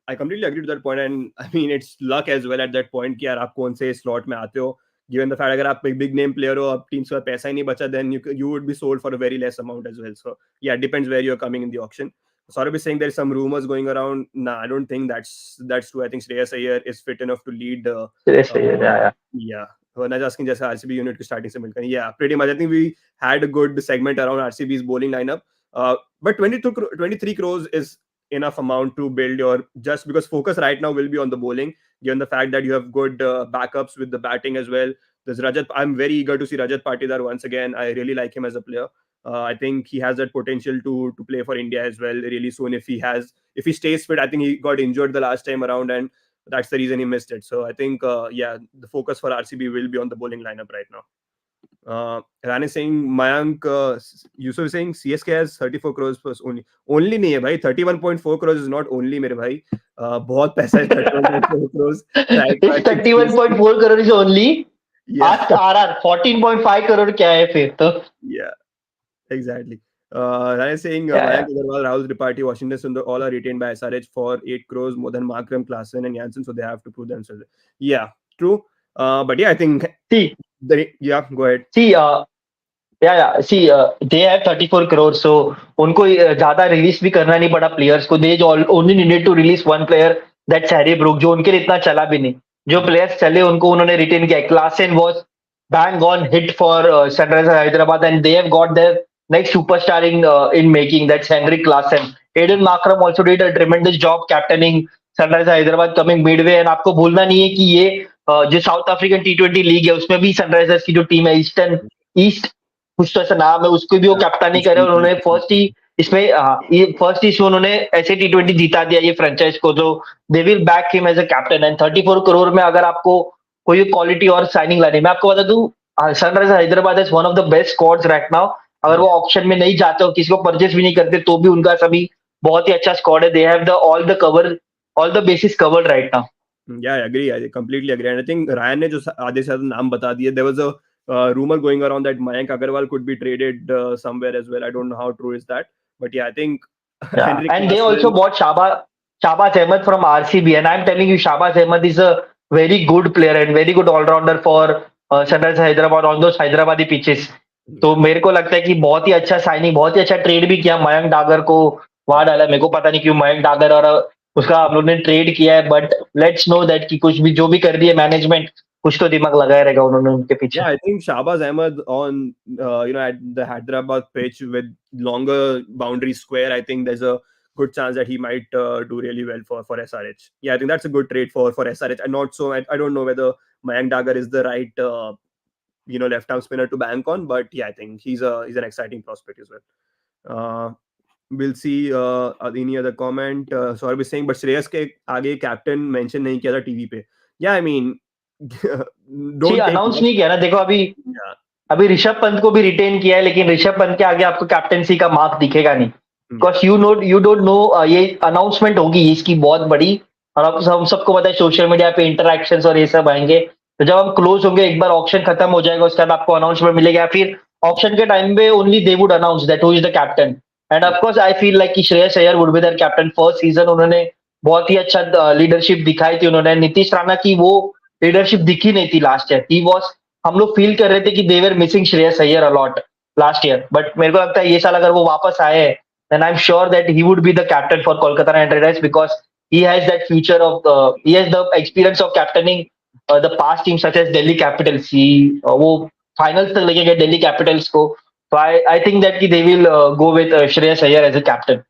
I completely agree to that point, and I mean it's luck as well at that point कि यार आप कौन से slot में आते हो। Given the fact अगर आप एक big name player हो, अब टीम से पैसा ही नहीं बचा, then you would be sold for a very less amount as well. So yeah, it depends where you're coming in the auction. Saurabh is saying there is some rumors going around. Nah, I don't think that's true. I think Shreyas Iyer is fit enough to lead. Yeah. Vanaj asking जैसे RCB unit की starting से मिलकर. Yeah, pretty much. I think we had a good segment around RCB's bowling lineup. But 23 crores is enough amount to build your, just because focus right now will be on the bowling, given the fact that you have good backups with the batting as well. There's Rajat. I'm very eager to see Rajat Patidar once again. I really like him as a player. I think he has that potential to play for India as well really soon if he stays fit. I think he got injured the last time around and that's the reason he missed it. So I think the focus for RCB will be on the bowling lineup right now. Ran is saying Mayank, Yusuf is saying CSK has 34 crores plus only. Only नहीं है भाई, 31.4 crores is not only मेरे भाई. बहुत पैसा है 31.4 crores. 31.4 crore is only. Ask RR 14.5 crore क्या है फिर तो. Yeah. Exactly. Ran is saying Mayank Agarwal, Rahul Tripathi, Washington Sundar, all are retained by SRH for 8 crores more than Markram, Klaasen and Jansen, so they have to prove themselves. Yeah, true. But yeah, I think. Yeah, go ahead. See, they have 34 crores, so उनको ज्यादा release भी करना नहीं पड़ा players को. They only needed to release one player, that's Harry Brook, जो उनके लिए इतना चला भी नहीं. जो प्लेयर्स चले उनको उन्होंने रिटेन किया. Klaasen was bang on hit for Sunrisers Hyderabad, and they have got their next superstar in making, that's Henrik Klaasen. Aiden Markram also did a tremendous job captaining Sunrisers Hyderabad coming midway, and आपको भूलना नहीं है कि ये जो south African T20 league है उसमें भी सनराइजर्स की जो टीम है ईस्ट कुछ तो ऐसा नाम है, उसको भी वो कैप्टनी करे और उन्होंने फर्स्ट ही उन्होंने ऐसे T20 जीता दिया ये फ्रेंचाइज को. तो they will back him as a captain. And 34 crore में अगर आपको कोई क्वालिटी और साइनिंग लानी, मैं आपको बता दूं Sunrisers Hyderabad is one of the best squads right now. अगर वो ऑप्शन में नहीं जाते हो, किसी को परचेस भी नहीं करते, तो भी उनका सभी बहुत ही अच्छा स्क्वाड है. They have all the basis covered right now. Yeah, I agree. I completely agree. And I think Ryan ने जो आधे से ज्यादा नाम बता दिए, there was a rumor going around that Mayank Agarwal could be traded somewhere as well. I don't know how true is that, but yeah, I think Yeah, Henrik and they also Larsson. bought Shahbaz Ahmed from RCB, and I'm telling you, Shahbaz Ahmed is a very good player and very good all-rounder for Sunrise Hyderabad on those Hyderabadi pitches. तो Yeah, मेरे को लगता है कि बहुत ही अच्छा signing, बहुत ही अच्छा ट्रेड भी किया मयंक डागर को वहां डाला. मेरे को पता नहीं क्यों मयंक डागर और उसका हम लोग ने ट्रेड किया है, बट लेट्स नो दैट कि कुछ भी जो भी कर दिए मैनेजमेंट, कुछ तो दिमाग लगाया रहेगा उन्होंने उनके पीछे. yeah. I think Shahbaz Ahmed on at the Hyderabad pitch with longer boundary square. I think there's a good chance that he might do really well for SRH. Yeah, I think that's a good trade for SRH. And not so. I don't know whether Mayank Dagar is the right left arm spinner to bank on, but yeah, I think he's an exciting prospect as well. Uh, we'll see any other comment. So I was saying, but Shreyas के आगे captain mention नहीं किया था TV पे. Yeah, I mean, see don't take announce much. नहीं किया ना. देखो अभी Yeah, अभी ऋषभ पंत को भी रिटेन किया है, लेकिन ऋषभ पंत के आगे आपको कैप्टेंसी का मार्क दिखेगा नहीं. yeah, because you don't no ये अनाउंसमेंट होगी इसकी बहुत बड़ी, और आप हम सबको पता है सोशल मीडिया पे इंटरक्शंस और ये सब आएंगे. तो जब हम क्लोज होंगे, एक बार ऑप्शन खत्म हो जाएगा, उसके बाद आपको अनाउंसमेंट मिलेगा. फिर ऑप्शन के टाइम पे only they would announce that who is the captain. And of course I feel like कि Shreyas Iyer would be their captain. First season उन्होंने बहुत ही अच्छा लीडरशिप दिखाई थी. उन्होंने नीतीश राणा की वो लीडरशिप दिखी नहीं थी लास्ट ईयर. ही वॉज, हम लोग फील कर रहे थे कि they were missing Shreyas Iyer a lot last year. But मेरे को लगता है ये साल अगर वो वापस आए हैं, then I'm sure that he would be the captain for Kolkata Knight Riders, because he has that future of he has the experience of captaining the past teams such as Delhi Capitals. He वो finals तक लेके गए Delhi Capitals को. So I think that they will go with Shreyas Iyer as a captain.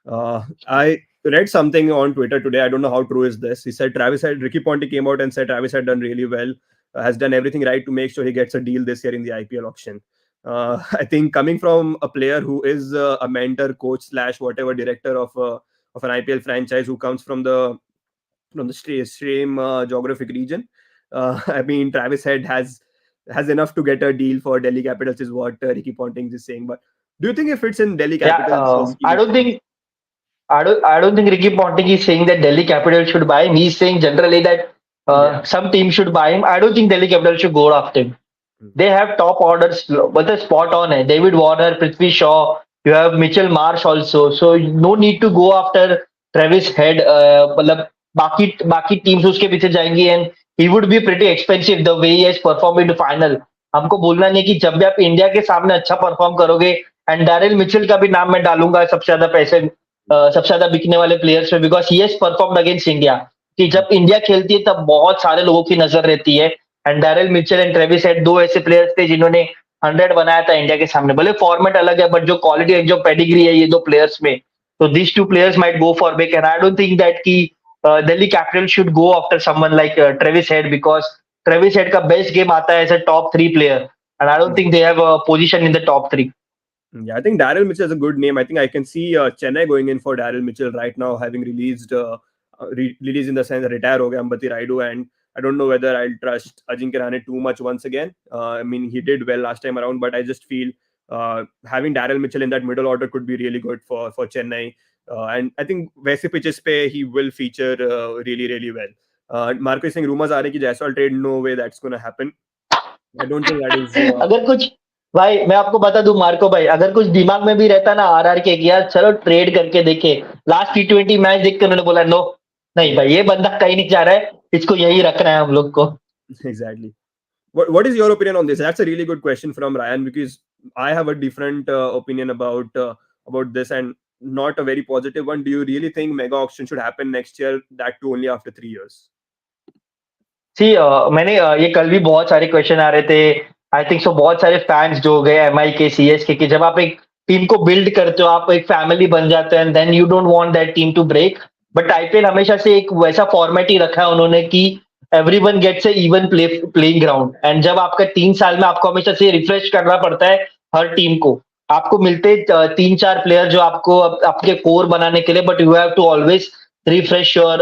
yeah. I read something on Twitter today. I don't know how true is this. He said Ricky Ponti came out and said Travis had done really well, has done everything right to make sure he gets a deal this year in the IPL auction. I think coming from a player who is a mentor, coach slash whatever director of an IPL franchise who comes from the same geographic region, I mean Travis Head has enough to get a deal for Delhi Capitals is what Ricky Ponting is saying. But do you think it fits in Delhi Yeah, Capitals' scheme I of don't things? think I don't think Ricky Ponting is saying that Delhi Capitals should buy him. He's saying generally that Yeah. some team should buy him. I don't think Delhi Capitals should go after him. They have top orders, but the spot on है. David Warner, Prithvi Shaw, you have Mitchell Marsh also. So no need to go after Travis Head. मतलब बाकी teams उसके पीछे जाएंगी, and he would be pretty expensive the way he has performed in the final. हमको बोलना नहीं कि जब भी आप इंडिया के सामने अच्छा परफॉर्म करोगे, एंड डैरिल मिचेल का भी नाम मैं डालूंगा सबसे ज्यादा पैसे सबसे ज्यादा बिकने वाले प्लेयर्स में, because he has performed against India. कि जब इंडिया खेलती है तब बहुत सारे लोगों की नजर रहती है. And Daryl Mitchell and Travis head दो ऐसे प्लेयर्स थे जिन्होंने 100 बनाया था इंडिया के सामने. भले फॉर्मेट अलग है, बट जो क्वालिटी है, जो पेडिग्री है ये दो प्लेयर्स में, तो this two players might go for big. And I don't think that की Delhi capital should go after someone like Travis Head, because Travis Head का बेस्ट गेम आता है as a top 3 player, and I don't think they have a position in the top 3. Yeah, I think Daryl Mitchell is a good name. I think I can see Chennai going in for Daryl Mitchell right now, having released in the sense retire ho gaya Ambati Raidu, and I don't know whether I'll trust Ajinkya Rahane too much once again. I mean, he did well last time around, but I just feel having Daryl Mitchell in that middle order could be really good for Chennai. And I think वैसे pitches पे he will feature really really well. Marco is saying rumors are कि Jaiswal trade, no way that's going to happen. I don't think that is. अगर कुछ भाई मैं आपको बता दूं मार्को भाई, अगर कुछ दिमाग में भी रहता ना आरआर के कि यार चलो ट्रेड करके देखे, लास्ट T20 मैच देख के उन्होंने बोला नो, नहीं भाई ये बंदा कहीं नहीं जा रहा है, इसको यही रखना है हम लोग को. Exactly. What is your opinion on this? That's a really good question from Ryan, because I have a different opinion about this, and not a very positive one. Do you really think mega auction should happen next year? That too only after 3 years. सी मैंने ये कल भी बहुत सारे question आ रहे थे. I think so बहुत सारे फैंस जो हो गए एमआई के सीएसके के, जब आप एक टीम को बिल्ड करते हो, आप एक फैमिली बन जाते हो, and then you don't want that team to break. But IPL हमेशा से एक वैसा फॉर्मेट ही रखा है उन्होंने कि everyone gets a even playing ground. And जब आपका 3 साल में आपको हमेशा से रिफ्रेश करना पड़ता है हर टीम को, आपको मिलते 3-4 प्लेयर जो आपको आपके कोर बनाने के लिए, but you have to always refresh your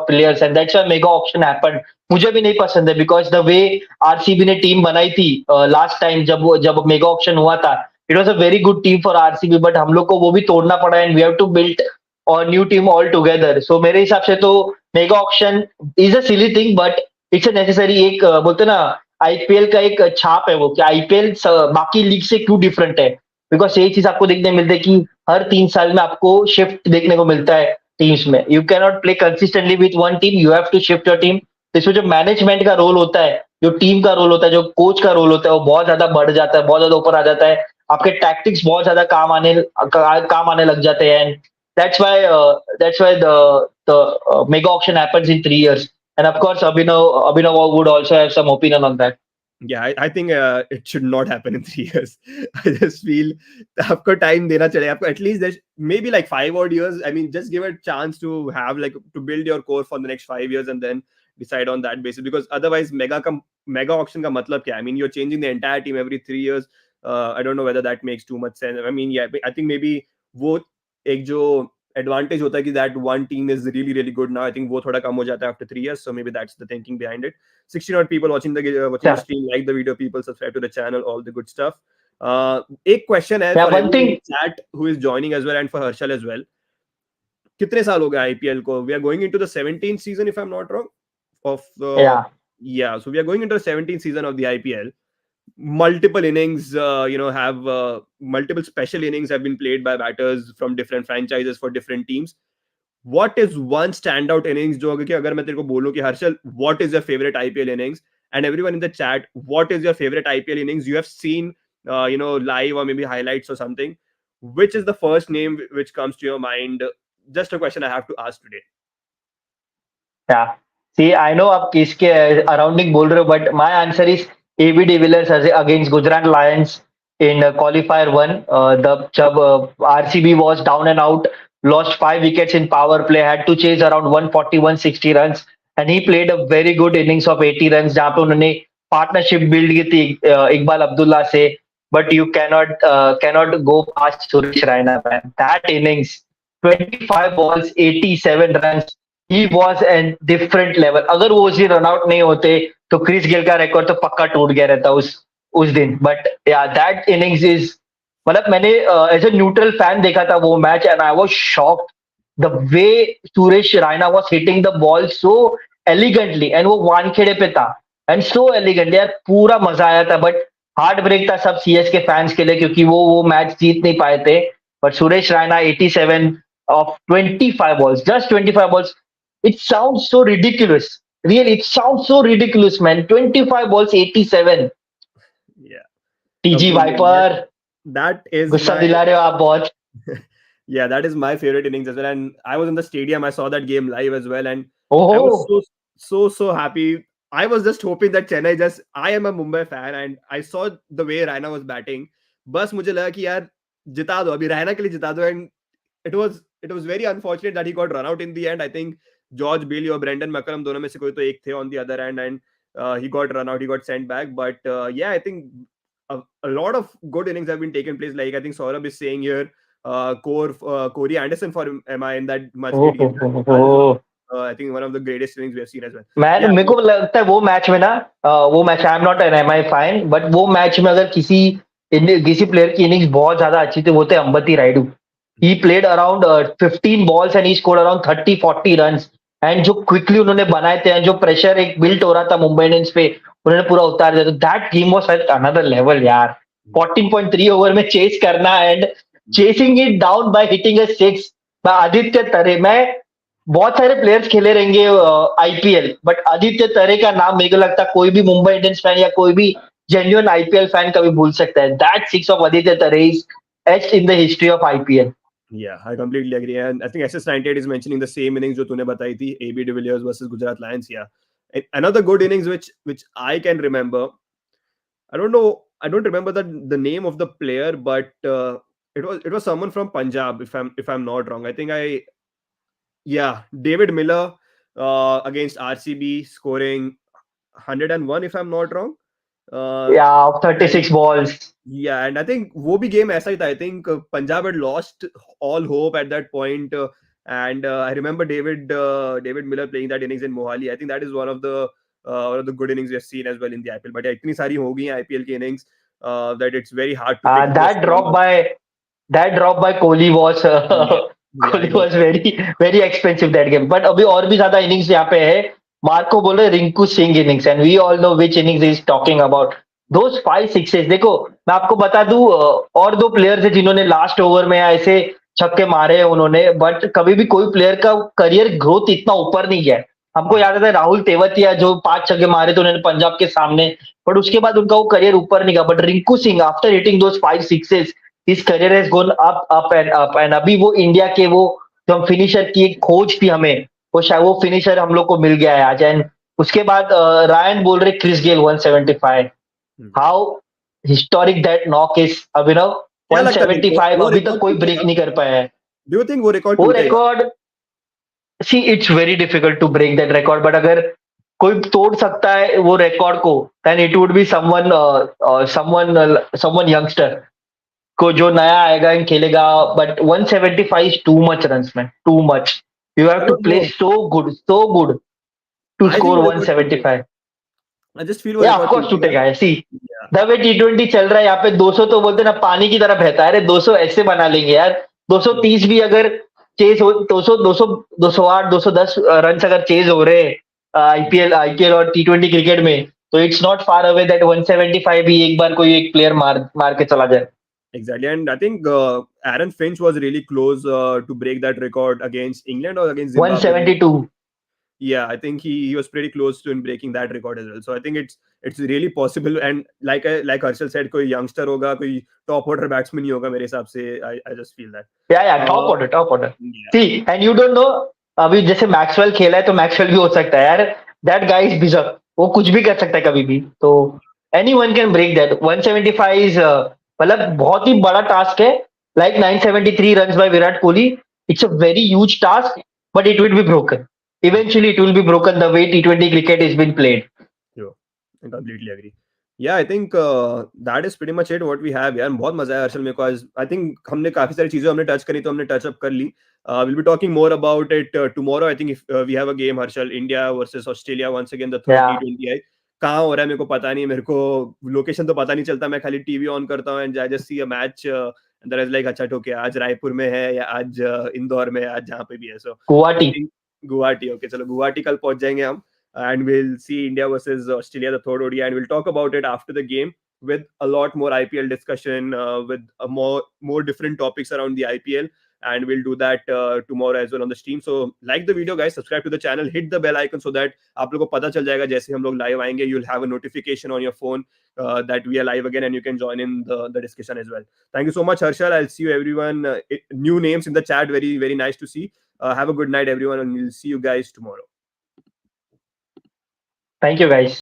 players, and that's why mega auction happened. मुझे भी नहीं पसंद है, बिकॉज द वे आरसीबी ने टीम बनाई थी लास्ट टाइम जब मेगा ऑप्शन हुआ था, it was a very good team for RCB, but हम लोग को वो भी तोड़ना पड़ा, and we have to build और new team all together. So मेरे हिसाब से तो mega auction is a silly thing but it's a necessary एक बोलते ना आईपीएल का एक छाप है वो कि आईपीएल बाकी लीग से क्यों डिफरेंट है बिकॉज यही चीज आपको देखने मिलता है कि हर 3 साल में आपको शिफ्ट देखने को मिलता है टीम्स में you can not play consistently with one team you have to shift your team तो इसमें जो मैनेजमेंट का रोल होता है जो टीम का रोल होता है जो कोच का रोल होता है वो बहुत ज्यादा बढ़ जाता है बहुत ज्यादा ऊपर आ जाता है आपके टैक्टिक्स बहुत ज्यादा काम आने लग जाते हैं that's why the mega auction happens in 3 years. And of course, Abhinav would also have some opinion on that. Yeah, I think it should not happen in 3 years. I just feel आपको time देना चाहिए आपको at least maybe like 5 odd years. I mean, just give a chance to have like to build your core for the next 5 years and then decide on that basis. Because otherwise, mega auction का मतलब क्या? I mean, you're changing the entire team every 3 years. I don't know whether that makes too much sense. I mean, yeah, I think maybe वो एक जो advantage होता है कि that one team is really really good now. I think वो थोड़ा कम हो जाता है after 3 years. So maybe that's the thinking behind it. 16 odd people watching the Yeah, stream. Like the video, people subscribe to the channel, all the good stuff. एक question है yeah. for One everyone in thing, the chat who is joining as well and for Harshal as well. कितने साल हो गए IPL को? We are going into the 17th season if I'm not wrong. Of yeah, Yeah, so we are going into the 17th season of the IPL. Multiple innings, have multiple special innings have been played by batters from different franchises for different teams. What is one standout innings जो कि अगर मैं तेरे को बोलूं कि Harshal what is your favorite IPL innings and everyone in the chat what is your favorite IPL innings you have seen live or maybe highlights or something, which is the first name which comes to your mind? Just a question I have to ask today. yeah. See, I know आप किसके अराउंडिंग बोल रहे हो, but my answer is AB de Villiers against Gujarat Lions in qualifier one. The जब RCB was down and out, lost 5 wickets in power play, had to chase around 140, 160 runs, and he played a very good innings of 80 runs जहाँ पे उन्होंने partnership build की थी इकबाल अब्दुल्ला से. But you cannot go past Suresh Raina, man. That innings, 25 balls, 87 runs. He was an different level. अगर वो उस दिन रन आउट नहीं होते तो क्रिस गेल का रिकॉर्ड तो पक्का टूट गया रहता उस दिन. बट या दैट इनिंग्स इज मतलब मैंने एज ए न्यूट्रल फैन देखा था वो match and I was shocked the way Suresh Raina was hitting the ball so elegantly and वो वानखेड़े पे था एंड सो एलिगेंटली यार पूरा मजा आया था. बट हार्ट ब्रेक था सब सीएस के फैंस के लिए क्योंकि वो मैच जीत नहीं पाए थे. But Suresh Raina 87 of 25 balls, just 25 balls. It sounds so ridiculous. Really, it sounds so ridiculous, man. 25 balls, 87. Yeah, TG completely agree. Viper, That is गुस्सा my दिला रहे हो आप बहुत. yeah, that is my favorite innings as well. And I was in the stadium. I saw that game live as well, and I was Oh, so happy. I was just hoping that Chennai just. I am a Mumbai fan, and I saw the way Raina was batting. बस मुझे लगा कि यार जिता दो अभी रैना के लिए जिता दो. And it was very unfortunate that he got run out in the end. I think George Bailey or Brendan McCullum दोनों में से कोई तो एक थे on the other end, and he got run out. He got sent back. But yeah, I think a lot of good innings have been taken place. Like I think Saurabh is saying here, Corey Anderson for MI in that much oh, hit game. oh, That is oh. I think one of the greatest innings we have seen as well. Man Yeah, मेरे को लगता है वो match में ना वो match I am not an M I fan but वो match में अगर किसी प्लेयर की इनिंग्स बहुत ज्यादा अच्छी थी वो थे Ambati Rayudu. He played around 15 balls and he scored around 30-40 runs. And जो क्विकली उन्होंने बनाए थे जो प्रेशर एक बिल्ट हो रहा था मुंबई इंडियंस पे उन्होंने पूरा उतार दिया. तो that game was at another level यार. 14.3 ओवर में चेस करना and chasing it down by hitting a six by Aditya Tare. मैं बहुत सारे प्लेयर्स खेले रहेंगे आईपीएल बट आदित्य तरे का नाम मेरे को लगता है कोई भी मुंबई इंडियंस फैन या कोई भी जेन्युइन आईपीएल फैन कभी भूल सकता है. दैट सिक्स ऑफ आदित्य तरे is H in the history of IPL. yeah, I completely agree. And I think SS98 is mentioning the same innings जो तूने बताई थी, AB de Villiers versus Gujarat Lions. Yeah, another good innings which I can remember. I don't know. I don't remember the name of the player, but it was someone from Punjab. If I'm not wrong, I think yeah, David Miller against RCB scoring 101 if I'm not wrong. या And 36 balls. yeah, and I think वो भी game ऐसा ही था. I think Punjab had lost all hope at that point, and I remember David Miller playing that innings in Mohali. I think that is one of the good innings we have seen as well in the IPL. But yeah, इतनी सारी हो गई हैं IPL की innings that it's very hard to pick just that one. Drop by That drop by Kohli was Yeah, Yeah, I Kohli got was very very expensive that game, but अभी और भी ज्यादा इनिंग्स यहाँ पे है। मार्को बोल रहे Rinku Singh innings, and we all know which innings is talking about. Those 5 sixes देखो, मैं आपको बता दूं, और दो प्लेयर्स है जिन्होंने लास्ट ओवर में ऐसे छक्के मारे हैं उन्होंने, बट कभी भी कोई प्लेयर का करियर ग्रोथ इतना ऊपर नहीं गया है। हमको याद आता है राहुल तेवतिया जो 5 छक्के मारे थे उन्होंने पंजाब के सामने, बट उसके बाद उनका वो करियर ऊपर नहीं गया। But Rinku Singh after hitting those 5 sixes, his career has gone up and up, and अभी वो इंडिया के वो जो हम फिनिशर की एक खोज थी हमें, वो शायद वो फिनिशर हम लोग को मिल गया है आज। एंड उसके बाद रायन बोल रहे Chris Gayle 175, Hmm. How historic that knock is Abhinav. क्या लगता है फिर 175 वो अभी तक रिकॉर्ड कोई ब्रेक टूटेगा? नहीं कर पाया है। डू यू थिंक वो रिकॉर्ड वो टूटेगा? Record, see it's very difficult to break that record, but अगर कोई तोड़ सकता है वो रिकॉर्ड को, then it would be someone someone someone youngster को जो नया आएगा एंड खेलेगा। But 175 is too much runs man, too much. You have I to don't play no. So good to I think score वो record टूटेगा। 175। I just feel वो या record of course टूटेगा। टूटेगा ऐसी। Yeah. द वे T20 चल रहा है यहाँ पे, 200 तो बोलते ना पानी की तरह बहता है, अरे 200 ऐसे बना लेंगे यार। 230 भी अगर चेज हो, 200 200 208 210 रन अगर चेज हो रहे आईपीएल और T20 क्रिकेट में, तो it's not far away that 175 भी एक बार कोई एक प्लेयर मार मार के चला जाए। Exactly, and I think Aaron Finch was really close to break that record against England or against Zimbabwe. 172। Yeah, I think he was pretty close to in breaking that record as well. So I think it's really possible. And like Harshal said, कोई youngster होगा, कोई top order batsman नहीं होगा मेरे हिसाब से. I just feel that. या top Uh, order top order. yeah, see and you don't know, अभी जैसे मैक्सवेल खेला है तो मैक्सवेल भी हो सकता है यार। दैट गाय इज बिजक, वो कुछ भी कर सकता है कभी भी, तो any one can break that 175 is, मतलब बहुत ही बड़ा टास्क है। Like 973 run by Virat Kohli, it's a very huge task, but it will be broken eventually, it will be broken the way T20 cricket is been played. sure. I completely agree. Yeah, I think that is pretty much it what we have यार. बहुत मजा आया हर्षल मेरे को आज. I think हमने काफी सारी चीजें हमने टच करी तो हमने टच अप कर ली. We'll be talking more about it tomorrow. I think if we have a game, Harshal, India versus Australia once again, the third या T20 है. कहाँ हो रहा है मेरे को पता नहीं है. मेरे को लोकेशन तो पता नहीं चलता. मैं खाली टीवी ऑन करता हूँ and I just see a match and there is like अच्छा ठीक है आज रायपुर में है या आज इंदौर में है, आज जहाँ पे भी है. सो आई गुवाहाटी। थिंक गुवाहाटी. ओके चलो गुवाहाटी कल पहुंच जाएंगे हम and we'll see India versus Australia, the third ODI, and we'll talk about it after the game with a lot more IPL discussion, with a more different topics around the IPL, and we'll do that tomorrow as well on the stream. So like the video, guys, subscribe to the channel, hit the bell icon so that आप लोगों को पता चल जाएगा जैसे हम लोग live आएंगे. You'll have a notification on your phone that we are live again, and you can join in the discussion as well. Thank you so much, Harshal. I'll see you everyone. New names in the chat, very very nice to see. Have a good night, everyone, and we'll see you guys tomorrow. Thank you guys.